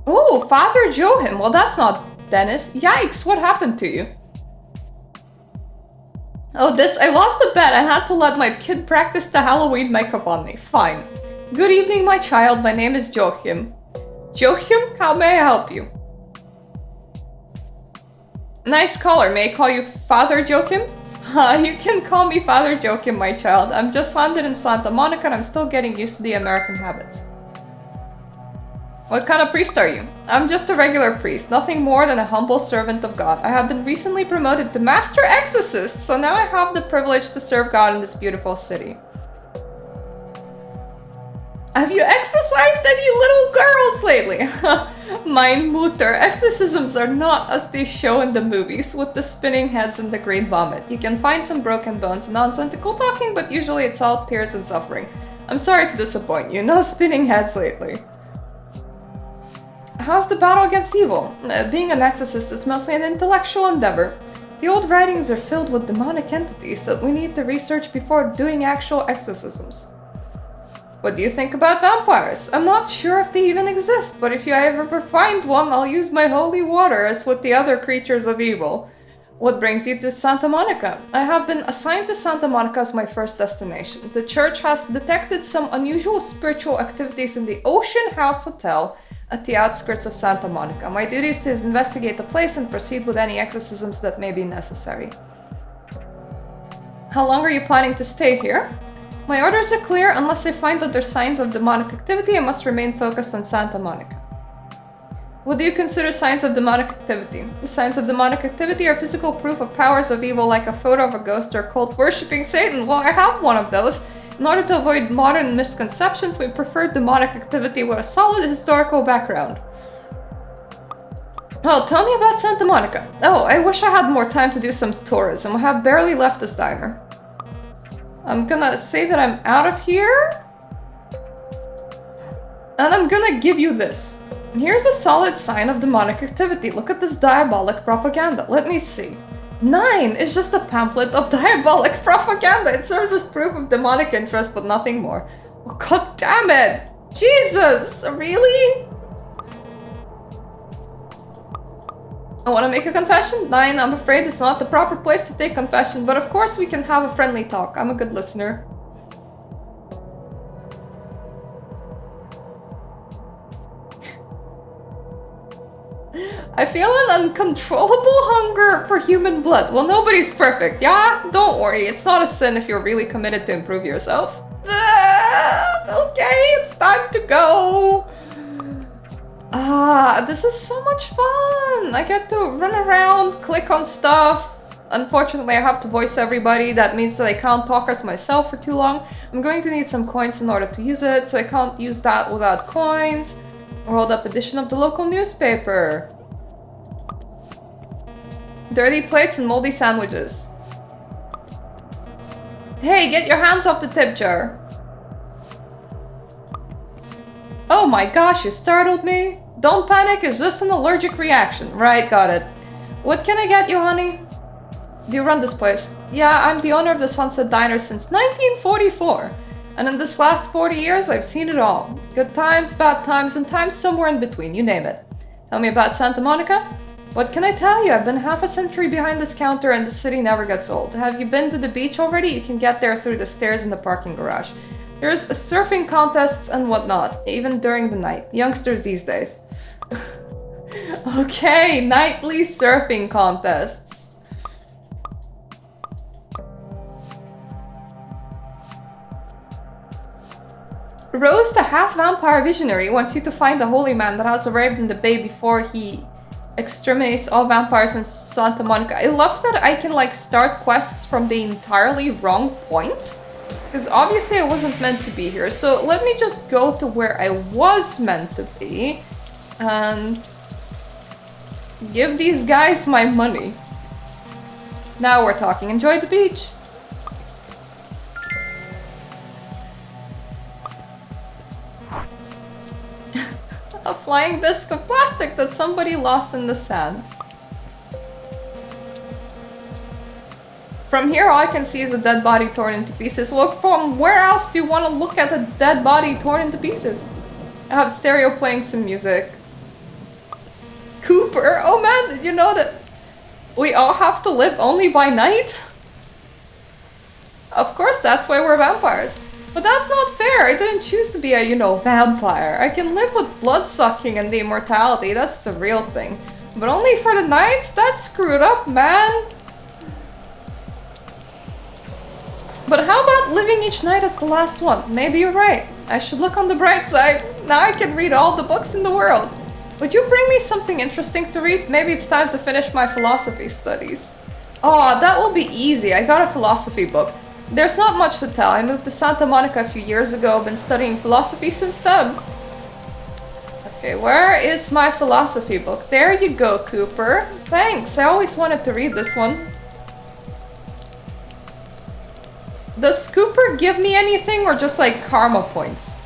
Oh, Father Johan. Well, that's not Dennis. Yikes, what happened to you? Oh, I lost a bet. I had to let my kid practice the Halloween makeup on me. Fine. Good evening, my child. My name is Joachim. Joachim, how may I help you? Nice color. May I call you Father Joachim? You can call me Father Joachim, my child. I'm just landed in Santa Monica and I'm still getting used to the American habits. What kind of priest are you? I'm just a regular priest, nothing more than a humble servant of God. I have been recently promoted to Master Exorcist, so now I have the privilege to serve God in this beautiful city. Have you exorcised any little girls lately? Mein Mutter, exorcisms are not as they show in the movies, with the spinning heads and the great vomit. You can find some broken bones and nonsensical talking, but usually it's all tears and suffering. I'm sorry to disappoint you, no spinning heads lately. How's the battle against evil? Being an exorcist is mostly an intellectual endeavor. The old writings are filled with demonic entities that we need to research before doing actual exorcisms. What do you think about vampires? I'm not sure if they even exist, but if I ever find one, I'll use my holy water as with the other creatures of evil. What brings you to Santa Monica? I have been assigned to Santa Monica as my first destination. The church has detected some unusual spiritual activities in the Ocean House Hotel at the outskirts of Santa Monica. My duty is to investigate the place and proceed with any exorcisms that may be necessary. How long are you planning to stay here? My orders are clear. Unless I find that there's signs of demonic activity, I must remain focused on Santa Monica. What do you consider signs of demonic activity? The signs of demonic activity are physical proof of powers of evil, like a photo of a ghost or cult worshipping Satan. Well, I have one of those. In order to avoid modern misconceptions, we prefer demonic activity with a solid historical background. Well, tell me about Santa Monica. Oh, I wish I had more time to do some tourism. I have barely left this diner. I'm gonna say that I'm out of here. And I'm gonna give you this. Here's a solid sign of demonic activity. Look at this diabolic propaganda. Let me see. 9 is just a pamphlet of diabolic propaganda. It serves as proof of demonic interest, but nothing more. Oh, God damn it! Jesus! Really? I want to make a confession. 9, I'm afraid it's not the proper place to take confession, but of course we can have a friendly talk. I'm a good listener. I feel an uncontrollable hunger for human blood. Well, nobody's perfect, yeah? Don't worry, it's not a sin if you're really committed to improve yourself. Okay, it's time to go. This is so much fun. I get to run around, click on stuff. Unfortunately, I have to voice everybody. That means that I can't talk as myself for too long. I'm going to need some coins in order to use it, so I can't use that without coins. Rolled up edition of the local newspaper. Dirty plates and moldy sandwiches. Hey, get your hands off the tip jar. Oh my gosh, you startled me. Don't panic, it's just an allergic reaction. Right, got it. What can I get you, honey? Do you run this place? Yeah, I'm the owner of the Sunset Diner since 1944. And in this last 40 years, I've seen it all. Good times, bad times, and times somewhere in between, you name it. Tell me about Santa Monica? What can I tell you? I've been half a century behind this counter and the city never gets old. Have you been to the beach already? You can get there through the stairs in the parking garage. There's surfing contests and whatnot, even during the night. Youngsters these days. Okay, nightly surfing contests. Rose, the half-vampire visionary, wants you to find the holy man that has arrived in the bay before he exterminates all vampires in Santa Monica. I love that I can like start quests from the entirely wrong point. Because obviously I wasn't meant to be here. So let me just go to where I was meant to be. And give these guys my money. Now we're talking. Enjoy the beach. A flying disc of plastic that somebody lost in the sand. From here, all I can see is a dead body torn into pieces. Well, from where else do you want to look at a dead body torn into pieces? I have stereo playing some music. Cooper? Oh man, did you know that we all have to live only by night? Of course, that's why we're vampires. But that's not fair. I didn't choose to be a, vampire. I can live with blood sucking and the immortality. That's the real thing. But only for the nights? That's screwed up, man. But how about living each night as the last one? Maybe you're right. I should look on the bright side. Now I can read all the books in the world. Would you bring me something interesting to read? Maybe it's time to finish my philosophy studies. Oh, that will be easy. I got a philosophy book. There's not much to tell. I moved to Santa Monica a few years ago. I've been studying philosophy since then. Okay, where is my philosophy book? There you go, Cooper. Thanks. I always wanted to read this one. Does Cooper give me anything or just like karma points?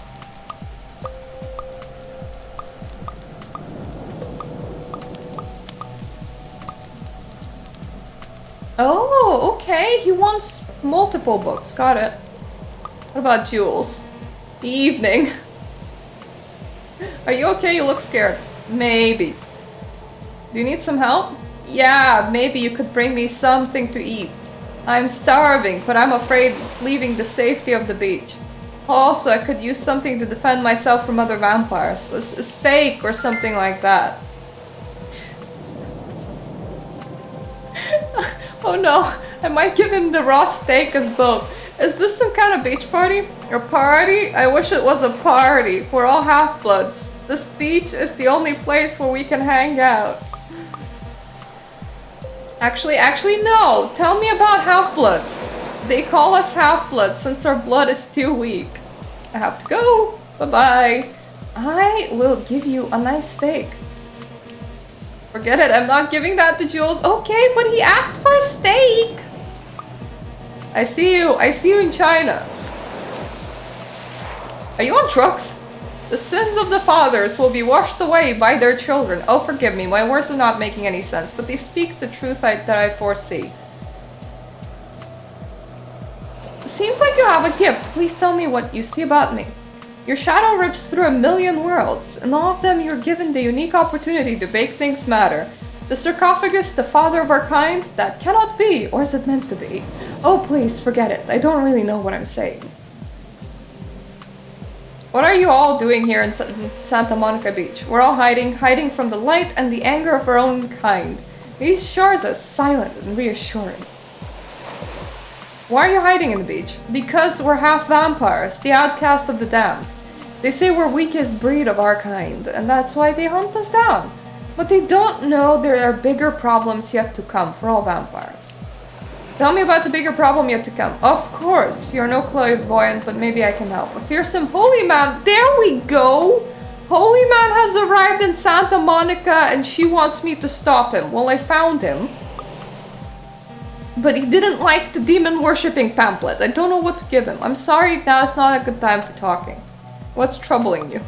Oh, okay. He wants multiple books. Got it. What about jewels? Evening. Are you okay? You look scared. Maybe. Do you need some help? Yeah, maybe you could bring me something to eat. I'm starving, but I'm afraid leaving the safety of the beach. Also, I could use something to defend myself from other vampires. A steak or something like that. Oh no, I might give him the raw steak as both. Is this some kind of beach party? A party? I wish it was a party. We're all half-bloods. This beach is the only place where we can hang out. Actually no! Tell me about half-bloods. They call us half-bloods since our blood is too weak. I have to go. Bye-bye. I will give you a nice steak. Forget it, I'm not giving that to Jules. Okay, but he asked for a steak. I see you in China. Are you on drugs? The sins of the fathers will be washed away by their children. Oh, forgive me, my words are not making any sense, but they speak the truth that I foresee. Seems like you have a gift. Please tell me what you see about me. Your shadow rips through a million worlds. In all of them, you're given the unique opportunity to make things matter. The sarcophagus, the father of our kind? That cannot be, or is it meant to be? Oh, please, forget it. I don't really know what I'm saying. What are you all doing here in Santa Monica Beach? We're all hiding from the light and the anger of our own kind. These shores are silent and reassuring. Why are you hiding in the beach? Because we're half vampires, the outcast of the damned. They say we're weakest breed of our kind, and that's why they hunt us down. But they don't know there are bigger problems yet to come for all vampires. Tell me about the bigger problem yet to come. Of course, you're no clairvoyant, but maybe I can help. A fearsome holy man, there we go! Holy man has arrived in Santa Monica and she wants me to stop him. Well, I found him. But he didn't like the demon worshipping pamphlet. I don't know what to give him. I'm sorry, now is not a good time for talking. What's troubling you?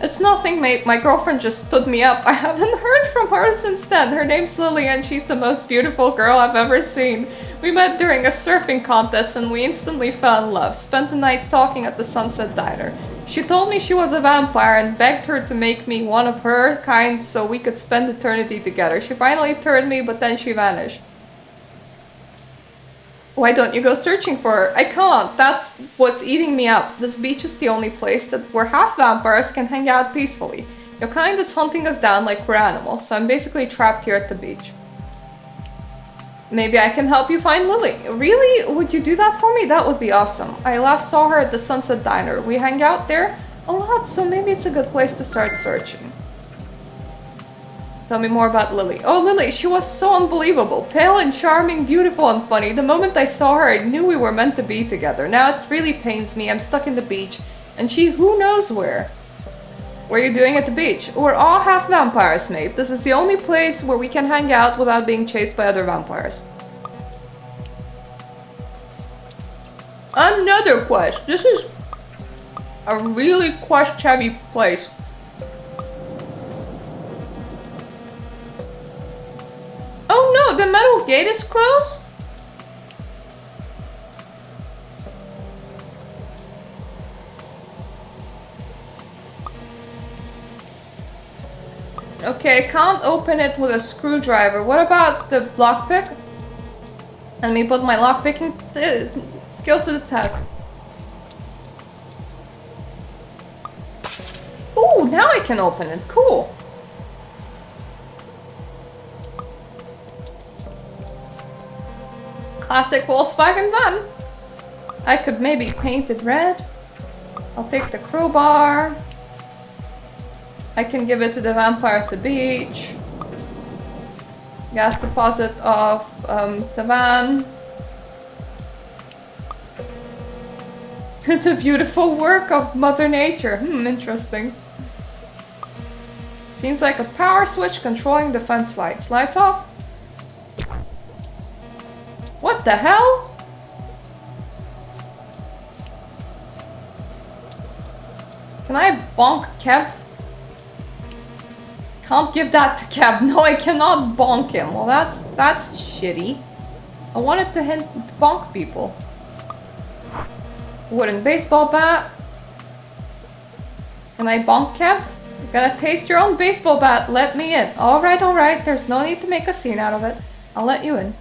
It's nothing, mate. My girlfriend just stood me up. I haven't heard from her since then. Her name's Lily and she's the most beautiful girl I've ever seen. We met during a surfing contest and we instantly fell in love. Spent the nights talking at the Sunset Diner. She told me she was a vampire and begged her to make me one of her kind so we could spend eternity together. She finally turned me, but then she vanished. Why don't you go searching for her? I can't. That's what's eating me up. This beach is the only place that where half vampires can hang out peacefully. Your kind is hunting us down like we're animals, so I'm basically trapped here at the beach. Maybe I can help you find Lily. Really? Would you do that for me? That would be awesome. I last saw her at the Sunset Diner. We hang out there a lot, so maybe it's a good place to start searching. Tell me more about Lily. Oh, Lily, she was so unbelievable. Pale and charming, beautiful and funny. The moment I saw her, I knew we were meant to be together. Now it really pains me. I'm stuck in the beach. And she who knows where. What are you doing at the beach? We're all half vampires, mate. This is the only place where we can hang out without being chased by other vampires. Another quest. This is a really quest-heavy place. Oh no, the metal gate is closed? Okay, I can't open it with a screwdriver. What about the lockpick? Let me put my lockpicking skills to the test. Ooh, now I can open it. Cool. Classic Volkswagen van. I could maybe paint it red. I'll take the crowbar. I can give it to the vampire at the beach. Gas deposit of the van. The beautiful work of Mother Nature. Interesting. Seems like a power switch controlling the fence lights. Lights off? What the hell? Can I bonk Kev? Can't give that to Kev. No, I cannot bonk him. Well, that's shitty. I wanted to bonk people. Wooden baseball bat. Can I bonk him? You're gonna taste your own baseball bat. Let me in. Alright, alright. There's no need to make a scene out of it. I'll let you in.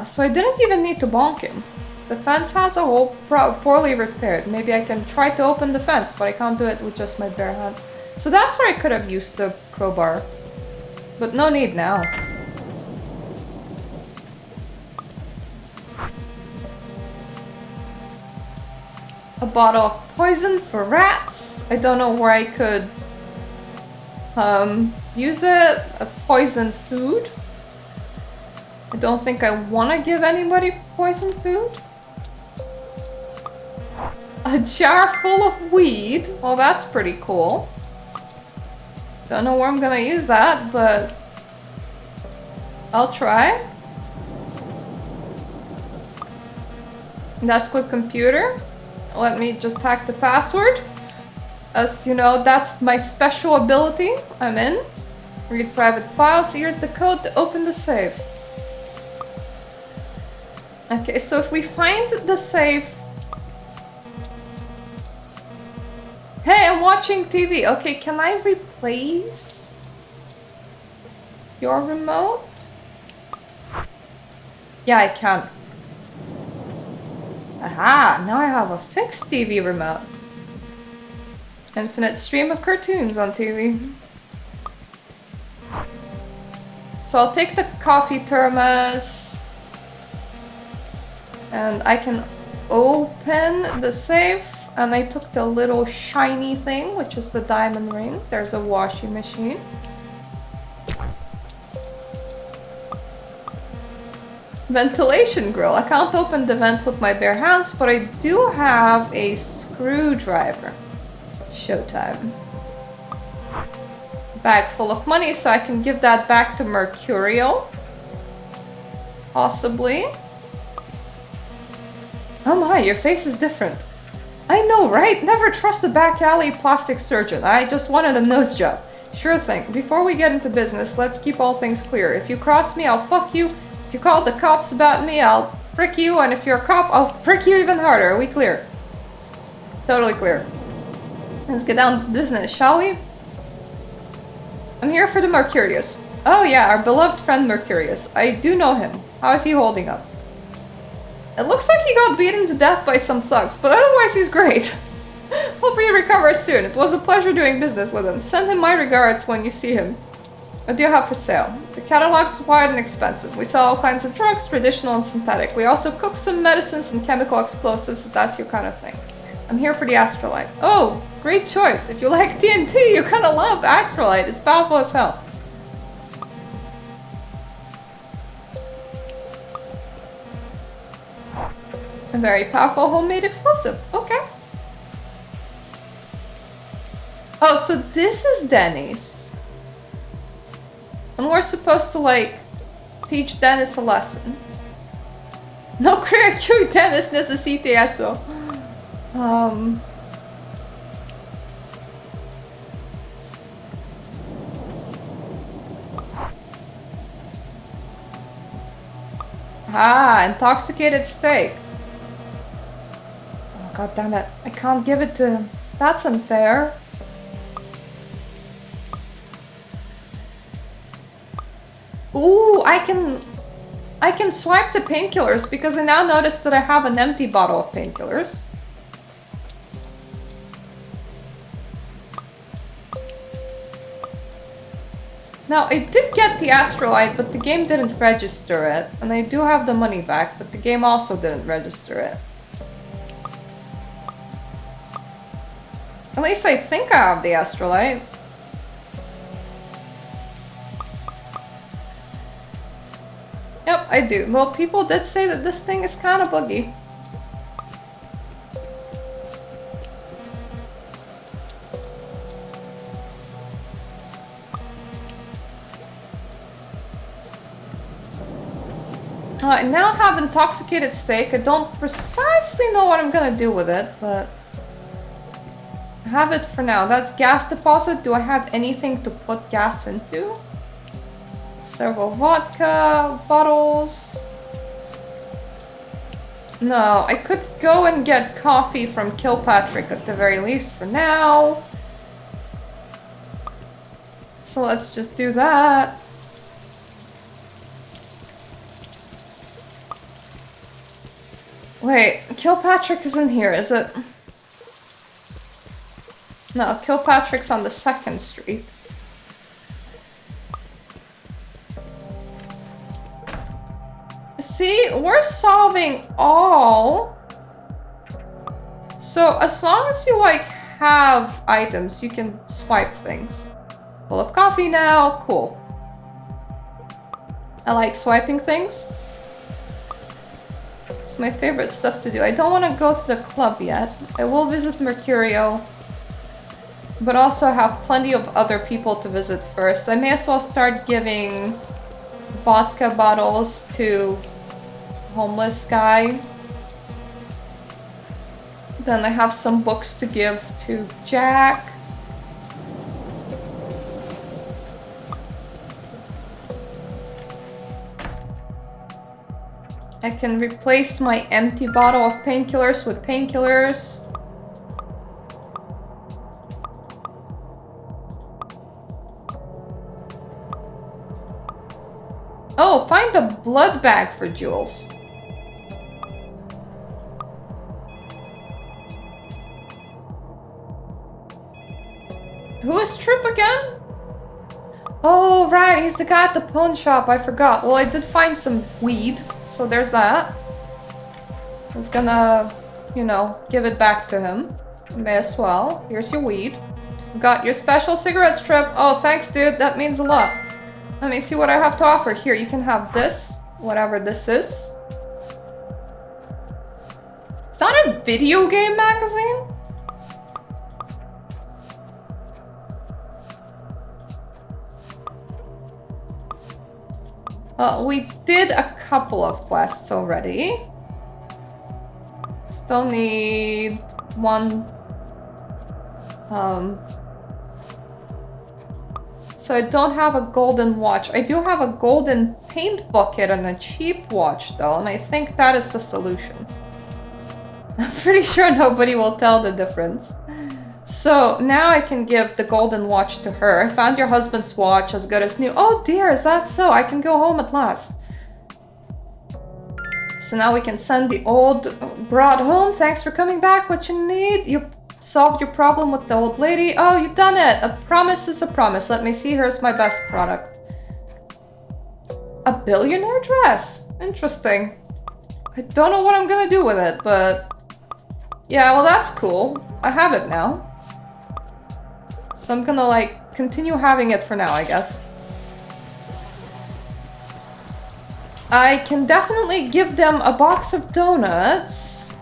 So I didn't even need to bonk him. The fence has a hole poorly repaired. Maybe I can try to open the fence, but I can't do it with just my bare hands. So that's where I could have used the crowbar. But no need now. A bottle of poison for rats. I don't know where I could use it. A poisoned food. I don't think I want to give anybody poisoned food. A jar full of weed. Well, that's pretty cool. Don't know where I'm gonna use that, but I'll try. That's with computer. Let me just hack the password. As you know, that's my special ability. I'm in. Read private files. Here's the code to open the safe. Okay, so if we find the safe... Hey, I'm watching TV. Okay, can I replace your remote? Yeah, I can. Aha, now I have a fixed TV remote. Infinite stream of cartoons on TV. So I'll take the coffee thermos. And I can open the safe. And I took the little shiny thing, which is the diamond ring. There's a washing machine. Ventilation grill. I can't open the vent with my bare hands, but I do have a screwdriver. Showtime. Bag full of money, so I can give that back to Mercurious. Possibly. Oh my, your face is different. I know, right? Never trust a back alley plastic surgeon. I just wanted a nose job. Sure thing. Before we get into business, let's keep all things clear. If you cross me, I'll fuck you. If you call the cops about me, I'll frick you. And if you're a cop, I'll frick you even harder. Are we clear? Totally clear. Let's get down to business, shall we? I'm here for the Mercurious. Oh yeah, our beloved friend Mercurious. I do know him. How is he holding up? It looks like he got beaten to death by some thugs, but otherwise he's great. Hope he recovers soon. It was a pleasure doing business with him. Send him my regards when you see him. What do you have for sale? The catalog's wide and expensive. We sell all kinds of drugs, traditional and synthetic. We also cook some medicines and chemical explosives if that's your kind of thing. I'm here for the Astrolite. Oh, great choice. If you like TNT, you're gonna love Astrolite. It's powerful as hell. A very powerful homemade explosive. Okay. Oh, so this is Denny's. And we're supposed to, like, teach Dennis a lesson. No creo que Dennis necesite eso. Ah, intoxicated steak. God damn it. I can't give it to him. That's unfair. Ooh, I can swipe the painkillers because I now notice that I have an empty bottle of painkillers. Now, I did get the Astrolite, but the game didn't register it. And I do have the money back, but the game also didn't register it. At least I think I have the Astrolite. Yep, I do. Well, people did say that this thing is kind of buggy. I now have intoxicated steak. I don't precisely know what I'm gonna do with it, but I have it for now. That's gas deposit. Do I have anything to put gas into? Several vodka bottles. No, I could go and get coffee from Kilpatrick at the very least for now. So let's just do that. Wait, Kilpatrick isn't here, is it? No, Kilpatrick's on the 2nd street. See, we're solving all. So as long as you like have items, you can swipe things. Full of coffee now, cool. I like swiping things. It's my favorite stuff to do. I don't want to go to the club yet. I will visit Mercurious, but also have plenty of other people to visit first. I may as well start giving vodka bottles to homeless guy. Then I have some books to give to Jack. I can replace my empty bottle of painkillers with painkillers. Oh, find the blood bag for Jules. Who is Trip again? Oh, right, he's the guy at the pawn shop. I forgot. Well, I did find some weed, so there's that. I was gonna, you know, give it back to him. May as well. Here's your weed. Got your special cigarette strip. Oh, thanks, dude. That means a lot. Let me see what I have to offer. Here, you can have this. Whatever this is. It's not a video game magazine? We did a couple of quests already. Still need one. So I don't have a golden watch. I do have a golden paint bucket and a cheap watch though, and I think that is the solution. I'm pretty sure nobody will tell the difference. So now I can give the golden watch to her. I found your husband's watch as good as new. Oh dear, is that so? I can go home at last. So now we can send the old broad home. Thanks for coming back. What you need? You solved your problem with the old lady. Oh, you've done it. A promise is a promise. Let me see. Here's my best product. A billionaire dress. Interesting. I don't know what I'm gonna do with it, but... yeah, well that's cool. I have it now. So I'm gonna, like, continue having it for now, I guess. I can definitely give them a box of donuts.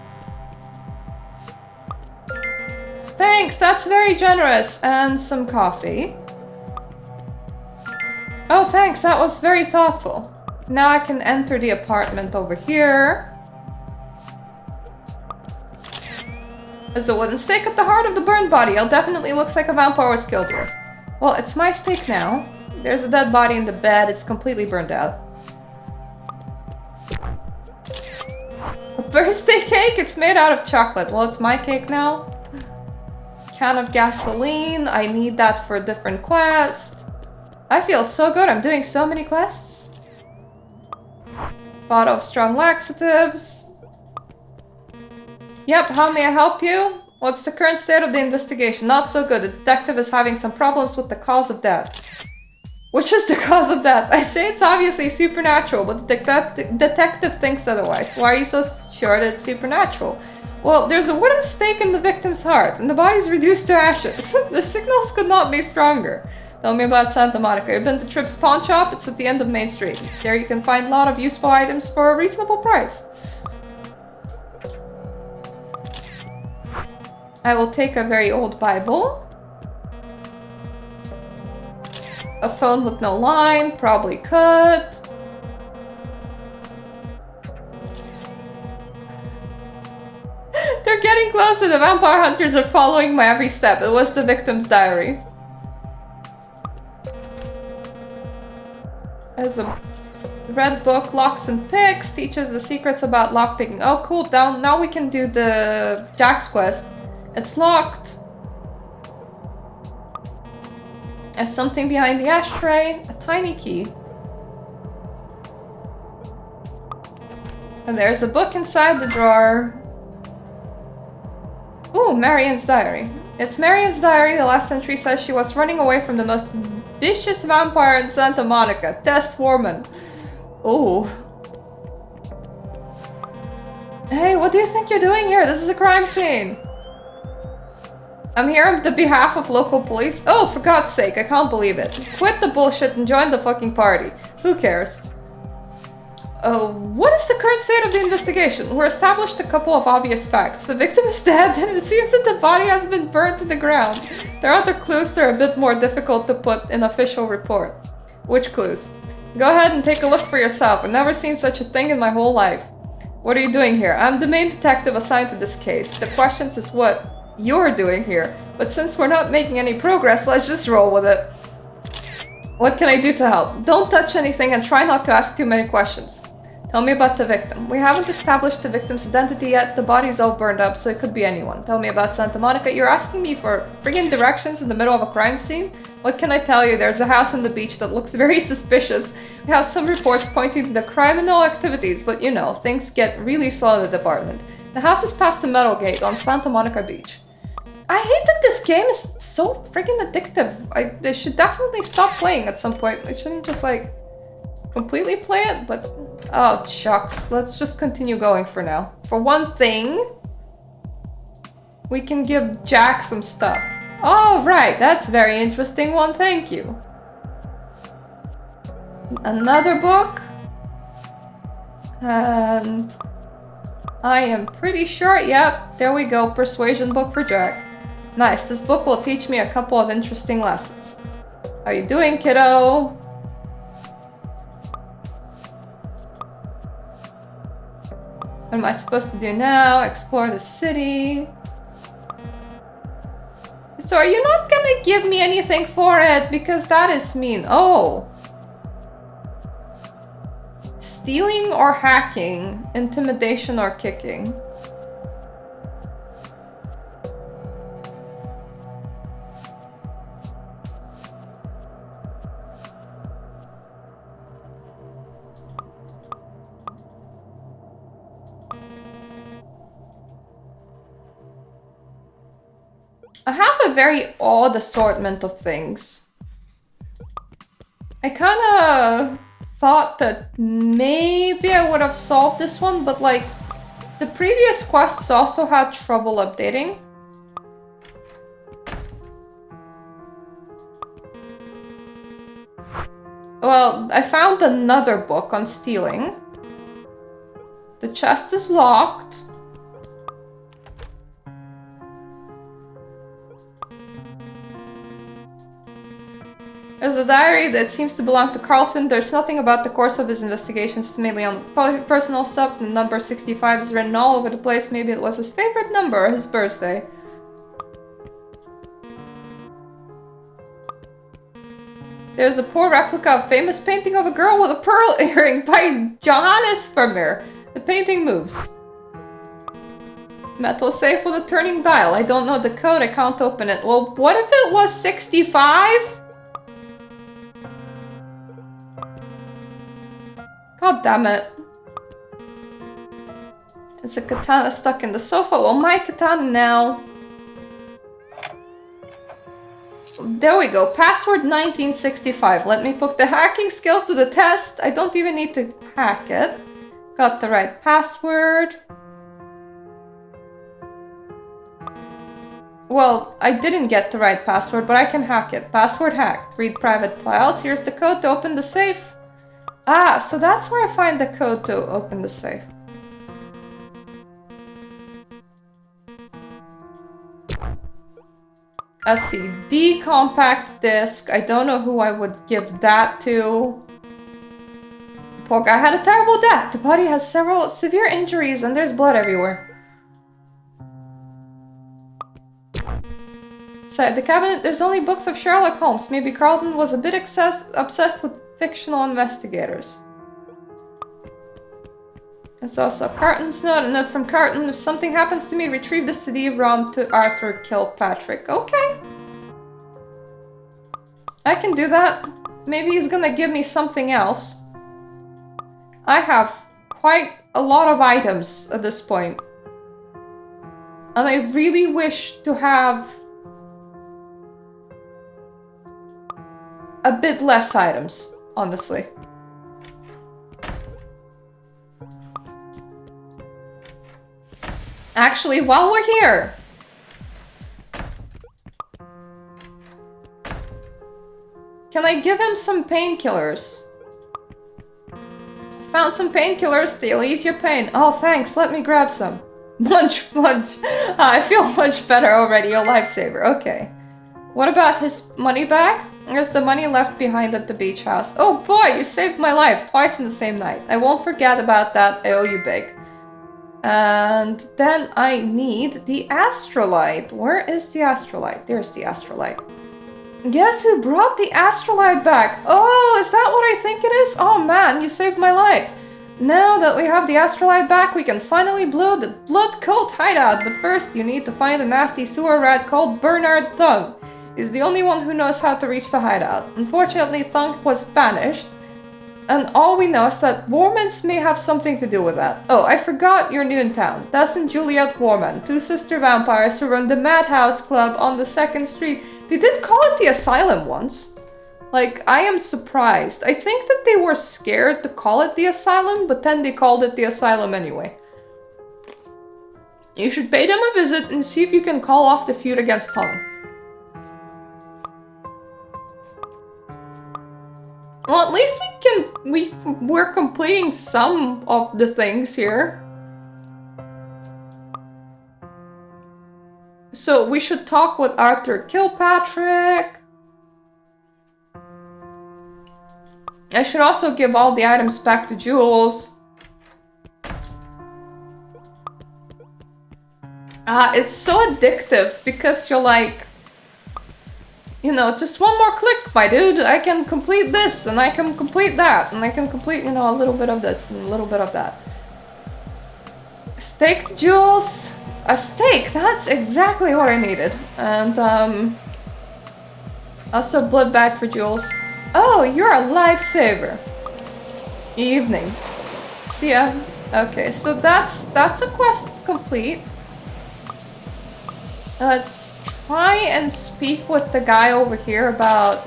Thanks, that's very generous. And some coffee. Oh, thanks, that was very thoughtful. Now I can enter the apartment over here. There's a wooden stake at the heart of the burned body. It definitely looks like a vampire was killed here. Well, it's my stake now. There's a dead body in the bed. It's completely burned out. A birthday cake? It's made out of chocolate. Well, it's my cake now. Can of gasoline. I need that for a different quest. I feel so good. I'm doing so many quests. Bottle of strong laxatives. Yep, how may I help you? What's the current state of the investigation? Not so good. The detective is having some problems with the cause of death. Which is the cause of death? I say it's obviously supernatural, but the detective thinks otherwise. Why are you so sure that it's supernatural? Well, there's a wooden stake in the victim's heart, and the body's reduced to ashes. The signals could not be stronger. Tell me about Santa Monica. You've been to Tripp's pawn shop? It's at the end of Main Street. There you can find a lot of useful items for a reasonable price. I will take a very old Bible. A phone with no line, probably could. They're getting closer. The vampire hunters are following my every step. It was the victim's diary. There's a Red book, locks and picks, teaches the secrets about lockpicking. Oh, cool. Now we can do the Jack's quest. It's locked. There's something behind the ashtray. A tiny key. And there's a book inside the drawer. Ooh, Marian's diary. It's Marian's diary. The last entry says she was running away from the most vicious vampire in Santa Monica, Tess Foreman. Ooh. Hey, what do you think you're doing here? This is a crime scene. I'm here on the behalf of local police. Oh, for God's sake, I can't believe it. Quit the bullshit and join the fucking party. Who cares? What is the current state of the investigation? We're established a couple of obvious facts. The victim is dead, and it seems that the body has been burnt to the ground. There are other clues that are a bit more difficult to put in official report. Which clues? Go ahead and take a look for yourself. I've never seen such a thing in my whole life. What are you doing here? I'm the main detective assigned to this case. The questions is what you're doing here. But since we're not making any progress, let's just roll with it. What can I do to help? Don't touch anything and try not to ask too many questions. Tell me about the victim. We haven't established the victim's identity yet. The body's all burned up, so it could be anyone. Tell me about Santa Monica. You're asking me for friggin' directions in the middle of a crime scene? What can I tell you? There's a house on the beach that looks very suspicious. We have some reports pointing to the criminal activities, but you know, things get really slow in the department. The house is past the metal gate on Santa Monica Beach. I hate that this game is so friggin' addictive. They should definitely stop playing at some point. They shouldn't just like completely play it, but oh shucks. Let's just continue going for now. For one thing, we can give Jack some stuff. Oh right, that's very interesting one, thank you. Another book. And I am pretty sure, yep, there we go, persuasion book for Jack. Nice, this book will teach me a couple of interesting lessons. How you doing, kiddo? What am I supposed to do now? Explore the city. So are you not gonna give me anything for it? Because that is mean. Oh. Stealing or hacking? Intimidation or kicking? I have a very odd assortment of things. I kinda thought that maybe I would have solved this one, but like, the previous quests also had trouble updating. Well, I found another book on stealing. The chest is locked. There's a diary that seems to belong to Carlton. There's nothing about the course of his investigations. It's mainly on personal stuff. The number 65 is written all over the place. Maybe it was his favorite number or his birthday. There's a poor replica of famous painting of a girl with a pearl earring by Johannes Vermeer. The painting moves. Metal safe with a turning dial. I don't know the code. I can't open it. Well, what if it was 65? God damn it. There's a katana stuck in the sofa. Well, my katana now. There we go. Password 1965. Let me put the hacking skills to the test. I don't even need to hack it. Got the right password. Well, I didn't get the right password, but I can hack it. Password hacked. Read private files. Here's the code to open the safe. Ah, so that's where I find the code to open the safe. Let's see. D compact disc. I don't know who I would give that to. Poor guy had a terrible death. The body has several severe injuries and there's blood everywhere. Inside the cabinet, there's only books of Sherlock Holmes. Maybe Carlton was a bit obsessed with fictional investigators. There's also Carton's note, a note from Carton. If something happens to me, retrieve the CD-ROM to Arthur Kilpatrick. Okay. I can do that. Maybe he's gonna give me something else. I have quite a lot of items at this point. And I really wish to have a bit less items, honestly. Actually, while we're here, can I give him some painkillers? Found some painkillers, they'll ease your pain. Oh, thanks, let me grab some. Munch. I feel much better already, a lifesaver, okay. What about his money bag? There's the money left behind at the beach house. Oh boy, you saved my life twice in the same night. I won't forget about that, I owe you big. And then I need the astrolite. Where is the astrolite? There's the astrolite. Guess who brought the astrolite back? Oh, is that what I think it is? Oh man, you saved my life. Now that we have the astrolite back, we can finally blow the blood cult hideout. But first, you need to find a nasty sewer rat called Bernard Thung. He's the only one who knows how to reach the hideout. Unfortunately, Thung was banished. And all we know is that Warmans may have something to do with that. Oh, I forgot you're new in town. Tess and Juliet Warman, two sister vampires who run the Madhouse Club on the 2nd Street. They did call it the Asylum once. Like, I am surprised. I think that they were scared to call it the Asylum, but then they called it the Asylum anyway. You should pay them a visit and see if you can call off the feud against Thung. Well, at least we're completing some of the things here. So we should talk with Arthur Kilpatrick. I should also give all the items back to Jules. It's so addictive because you're like, you know, just one more click, my dude. I can complete this, and I can complete that, and I can complete, you know, a little bit of this and a little bit of that. Steak, Jules. A steak, that's exactly what I needed. And, also blood bag for Jules. Oh, you're a lifesaver. Evening. See ya. Okay, so that's a quest complete. Let's try and speak with the guy over here about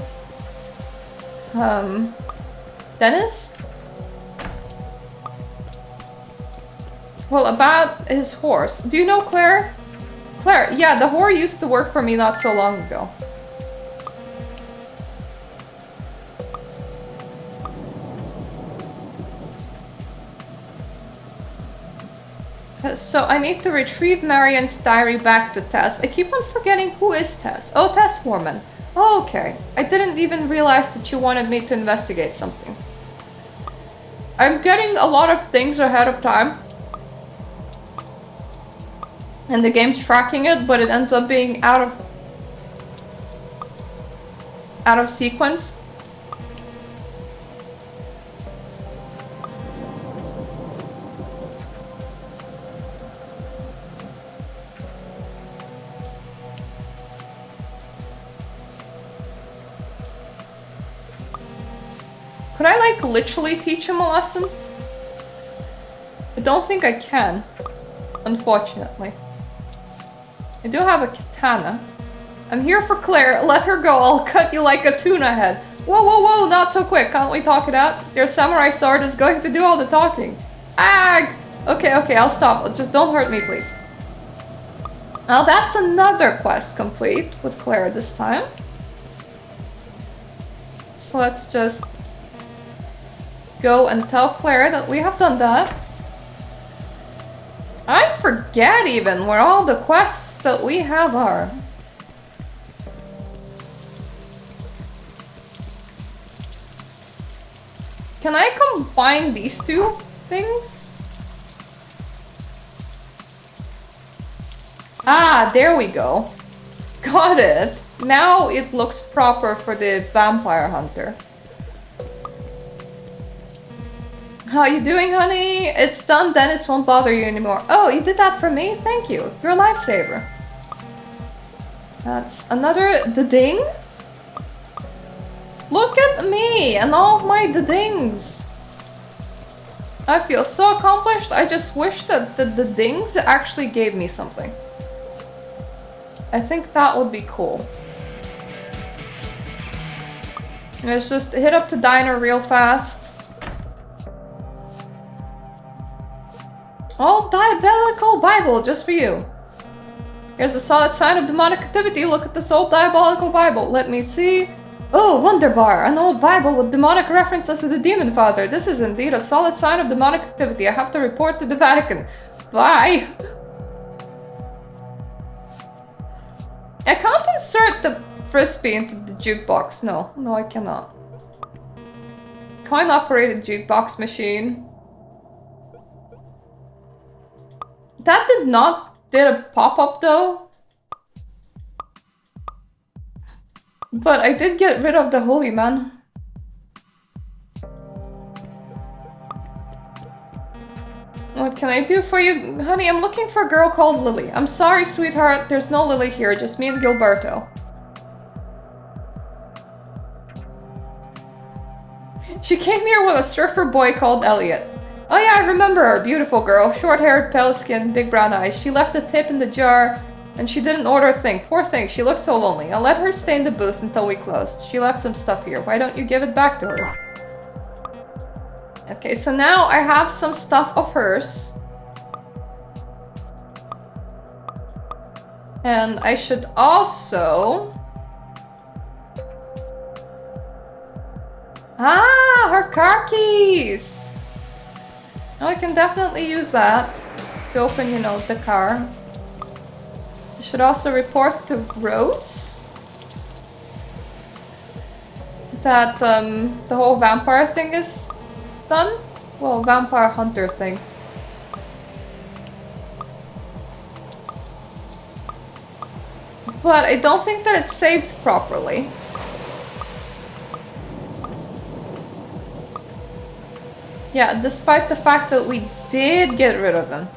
Dennis? Well, about his horse. Do you know Claire? Claire, yeah, the whore used to work for me not so long ago. So I need to retrieve Marian's diary back to Tess. I keep on forgetting who is Tess. Oh, Tess Warman. Oh, okay. I didn't even realize that you wanted me to investigate something. I'm getting a lot of things ahead of time. And the game's tracking it, but it ends up being out of sequence. Could I, like, literally teach him a lesson? I don't think I can, unfortunately. I do have a katana. I'm here for Claire. Let her go. I'll cut you like a tuna head. Whoa, whoa, whoa, not so quick. Can't we talk it out? Your samurai sword is going to do all the talking. Ag! Okay, okay, I'll stop. Just don't hurt me, please. Now that's another quest complete with Claire this time. So let's just go and tell Claire that we have done that. I forget even where all the quests that we have are. Can I combine these two things? Ah, there we go. Got it. Now it looks proper for the vampire hunter. How you doing, honey? It's done, Dennis won't bother you anymore. Oh, you did that for me? Thank you. You're a lifesaver. That's another ding. Look at me and all of my dings. I feel so accomplished. I just wish that the dings actually gave me something. I think that would be cool. Let's just hit up the diner real fast. All diabolical Bible just for you. Here's a solid sign of demonic activity. Look at this old diabolical Bible. Let me see. Oh, Wonderbar, an old Bible with demonic references to the Demon Father. This is indeed a solid sign of demonic activity. I have to report to the Vatican. Bye. I can't insert the frisbee into the jukebox. No, I cannot. Coin-operated jukebox machine. That did a pop-up though. But I did get rid of the holy man. What can I do for you? Honey, I'm looking for a girl called Lily. I'm sorry, sweetheart. There's no Lily here. Just me and Gilberto. She came here with a surfer boy called Elliot. Oh yeah, I remember her. Beautiful girl. Short-haired, pale skin, big brown eyes. She left a tip in the jar. And she didn't order a thing. Poor thing, she looked so lonely. I let her stay in the booth until we closed. She left some stuff here. Why don't you give it back to her? Okay, so now I have some stuff of hers. And I should also... Ah, her car keys! Oh, I can definitely use that to open, you know, the car. I should also report to Rose that the whole vampire thing is done. Well, vampire hunter thing. But I don't think that it's saved properly. Yeah, despite the fact that we did get rid of him.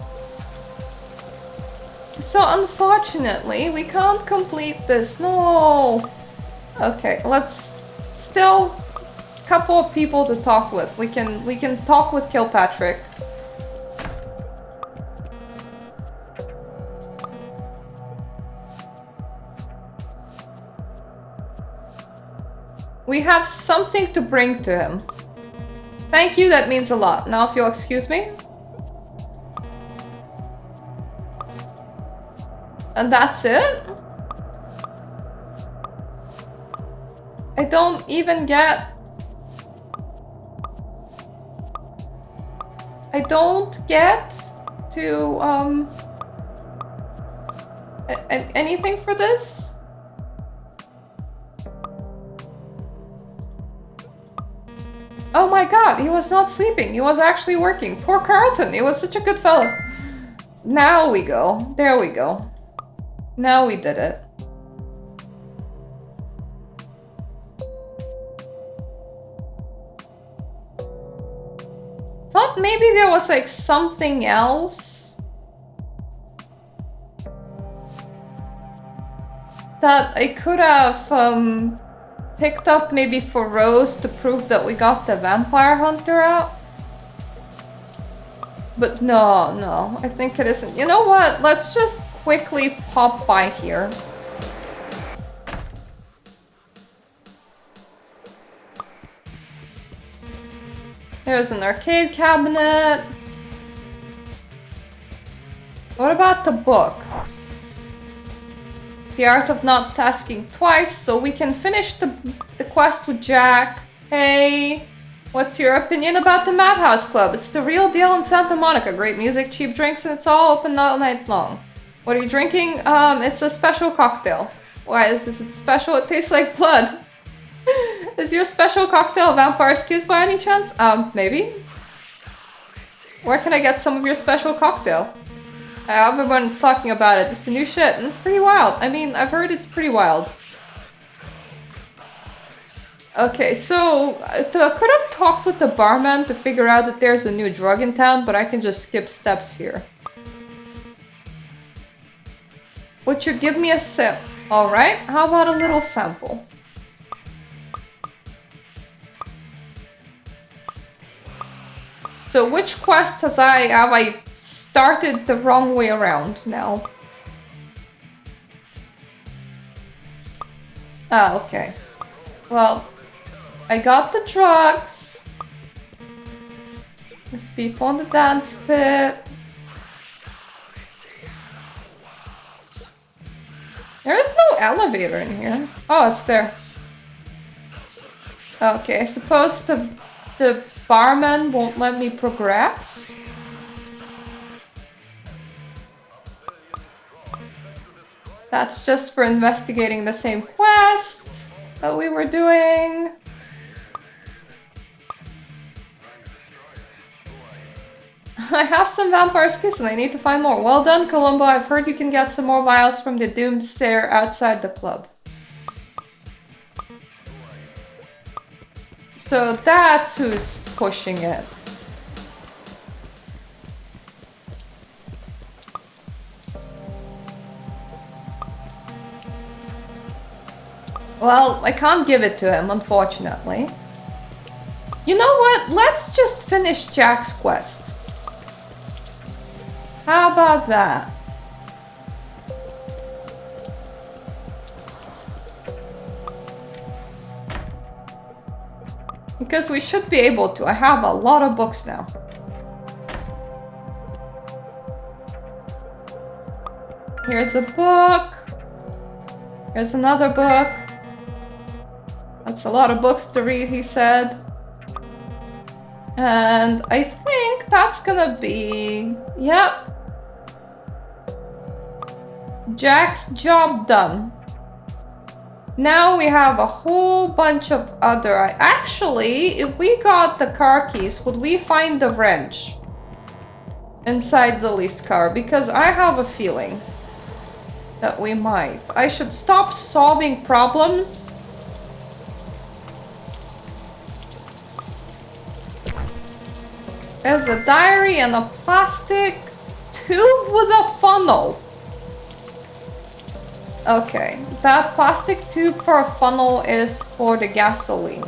So unfortunately, we can't complete this. No. Okay, let's still a couple of people to talk with. We can talk with Kilpatrick. We have something to bring to him. Thank you, that means a lot. Now if you'll excuse me. And that's it? I don't even get... I don't get to, anything for this? Oh my god, he was not sleeping. He was actually working. Poor Carlton, he was such a good fellow. Now we go. There we go. Now we did it. Thought maybe there was like something else that I could have picked up maybe for Rose to prove that we got the vampire hunter out. But no, I think it isn't. You know what? Let's just quickly pop by here. There's an arcade cabinet. What about the book? The Art of Not Tasking Twice, so we can finish the quest with Jack. Hey, what's your opinion about the Madhouse Club? It's the real deal in Santa Monica. Great music, cheap drinks, and it's all open all night long. What are you drinking? It's a special cocktail. Why is it special? It tastes like blood. Is your special cocktail Vampire's Kiss by any chance? Maybe. Where can I get some of your special cocktail? Everyone's talking about it. It's the new shit, and it's pretty wild. I mean, I've heard it's pretty wild. Okay, so I could have talked with the barman to figure out that there's a new drug in town, but I can just skip steps here. Would you give me a sip? Alright, how about a little sample? So which quest have I started the wrong way around now? Ah, okay. Well, I got the drugs. There's people in the dance pit. There is no elevator in here. Oh, it's there. Okay, I suppose the barman won't let me progress. That's just for investigating the same quest that we were doing. I have some vampire's kiss and I need to find more. Well done, Columbo. I've heard you can get some more vials from the Doomsayer outside the club. So that's who's pushing it. Well, I can't give it to him, unfortunately. You know what? Let's just finish Jack's quest. How about that? Because we should be able to. I have a lot of books now. Here's a book. Here's another book. That's a lot of books to read, he said. And I think that's gonna be... Yep. Jack's job done. Now we have a whole bunch of other... Actually, if we got the car keys, would we find the wrench inside Lily's car? Because I have a feeling that we might. I should stop solving problems. There's a diary and a plastic tube with a funnel. Okay, that plastic tube for a funnel is for the gasoline.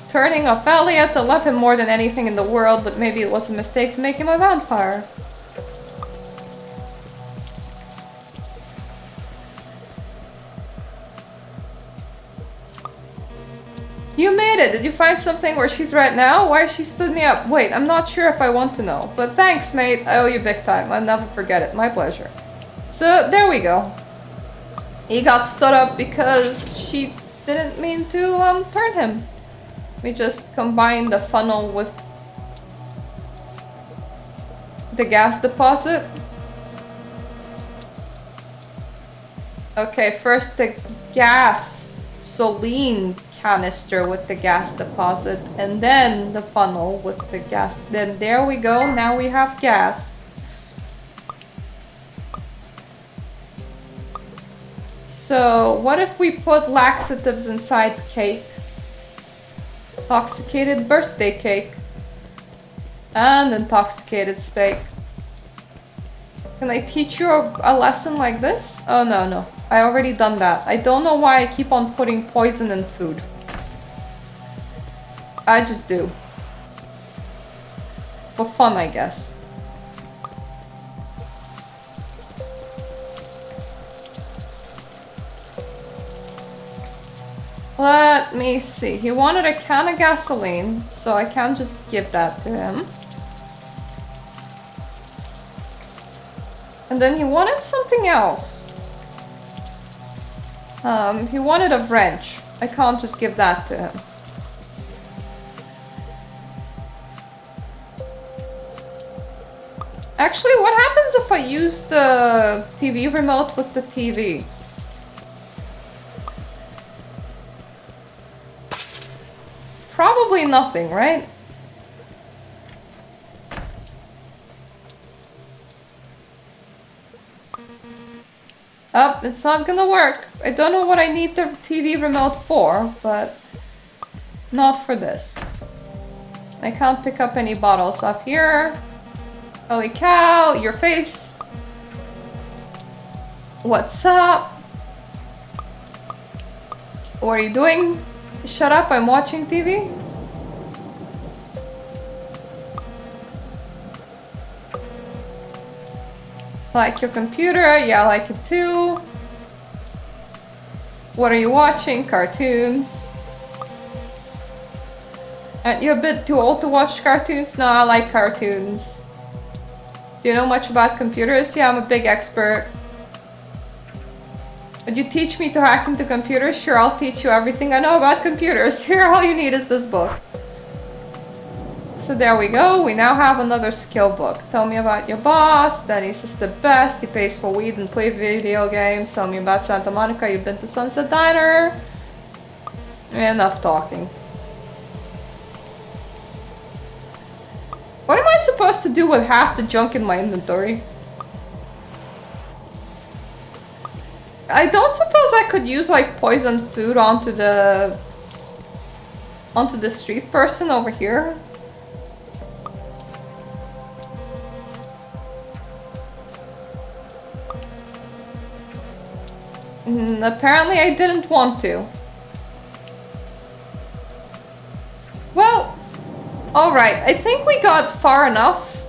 Turning off Elliot, I love him more than anything in the world, but maybe it was a mistake to make him a vampire. You made it! Did you find something where she's right now? Why she stood me up? Wait, I'm not sure if I want to know. But thanks, mate. I owe you big time. I'll never forget it. My pleasure. So, there we go. He got stood up because she didn't mean to turn him. We just combine the funnel with the gas deposit. Okay, first the gasoline canister with the gas deposit, and then the funnel with the gas. Then there we go, now we have gas. So what if we put laxatives inside cake? Intoxicated birthday cake. And intoxicated steak. Can I teach you a lesson like this? Oh no, I already done that. I don't know why I keep on putting poison in food. I just do. For fun, I guess. Let me see. He wanted a can of gasoline, so I can't just give that to him. And then he wanted something else. He wanted a wrench. I can't just give that to him. Actually, what happens if I use the TV remote with the TV? Probably nothing, right? Oh, it's not gonna work. I don't know what I need the TV remote for, but not for this. I can't pick up any bottles up here. Holy cow, your face. What's up? What are you doing? Shut up, I'm watching TV. Like your computer? Yeah, I like it too. What are you watching? Cartoons. Aren't you a bit too old to watch cartoons? No, I like cartoons. Do you know much about computers? Yeah, I'm a big expert. Would you teach me to hack into computers? Sure, I'll teach you everything I know about computers. Here, all you need is this book. So there we go, we now have another skill book. Tell me about your boss. Dennis is the best. He pays for weed and play video games. Tell me about Santa Monica. You've been to Sunset Diner. Enough talking. What am I supposed to do with half the junk in my inventory? I don't suppose I could use like poisoned food onto the street person over here. Apparently I didn't want to. Well, alright, I think we got far enough.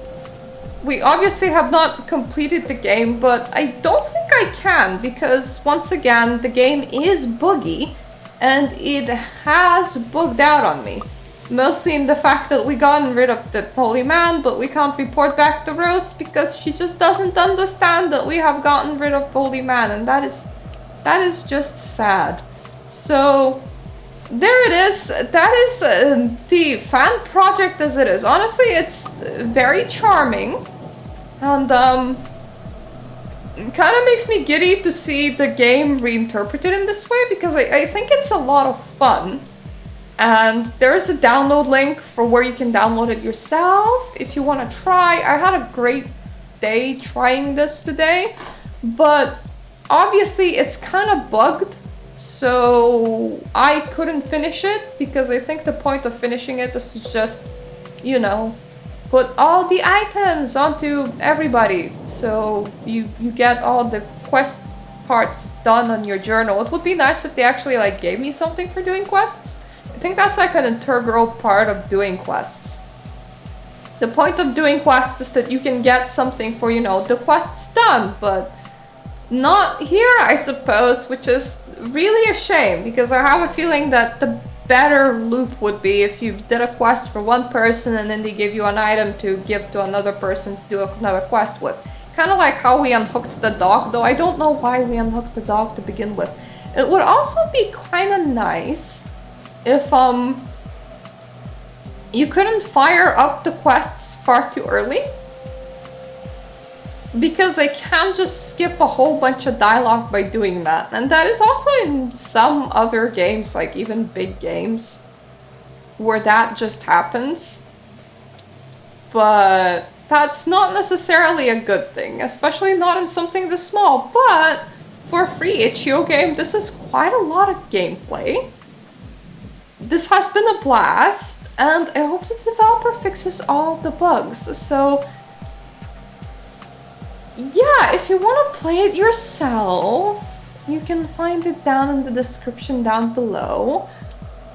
We obviously have not completed the game, but I don't think I can, because once again, the game is buggy, and it has bugged out on me. Mostly in the fact that we gotten rid of the holy man, but we can't report back to Rose because she just doesn't understand that we have gotten rid of the holy man, and that is just sad. So there it is. That is the fan project as it is. Honestly, it's very charming, and it kind of makes me giddy to see the game reinterpreted in this way, because I think it's a lot of fun. And there's a download link for where you can download it yourself if you want to try. I had a great day trying this today, but obviously it's kind of bugged, so I couldn't finish it, because I think the point of finishing it is to just, you know, put all the items onto everybody, so you get all the quest parts done on your journal. It would be nice if they actually like gave me something for doing quests. I think that's like an integral part of doing quests. The point of doing quests is that you can get something for, you know, the quest's done, but not here, I suppose, which is really a shame, because I have a feeling that the better loop would be if you did a quest for one person and then they give you an item to give to another person to do another quest with. Kind of like how we unhooked the dog, though I don't know why we unhooked the dog to begin with. It would also be kind of nice if you couldn't fire up the quests far too early, because I can't just skip a whole bunch of dialogue by doing that. And that is also in some other games, like even big games, where that just happens. But that's not necessarily a good thing, especially not in something this small. But for a free itch.io game, this is quite a lot of gameplay. This has been a blast, and I hope the developer fixes all the bugs. So yeah, if you want to play it yourself, you can find it down in the description down below.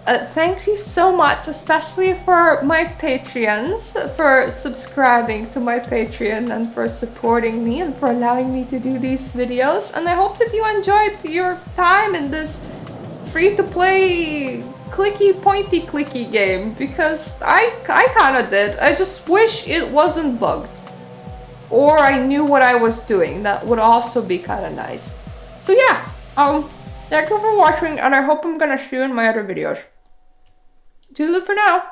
Thank you so much, especially for my Patreons, for subscribing to my Patreon and for supporting me and for allowing me to do these videos. And I hope that you enjoyed your time in this free-to-play pointy clicky game, because I kind of did. I just wish it wasn't bugged, or I knew what I was doing. That would also be kind of nice. So yeah, thank you for watching, and I hope I'm gonna see you in my other videos. Toodaloo for now.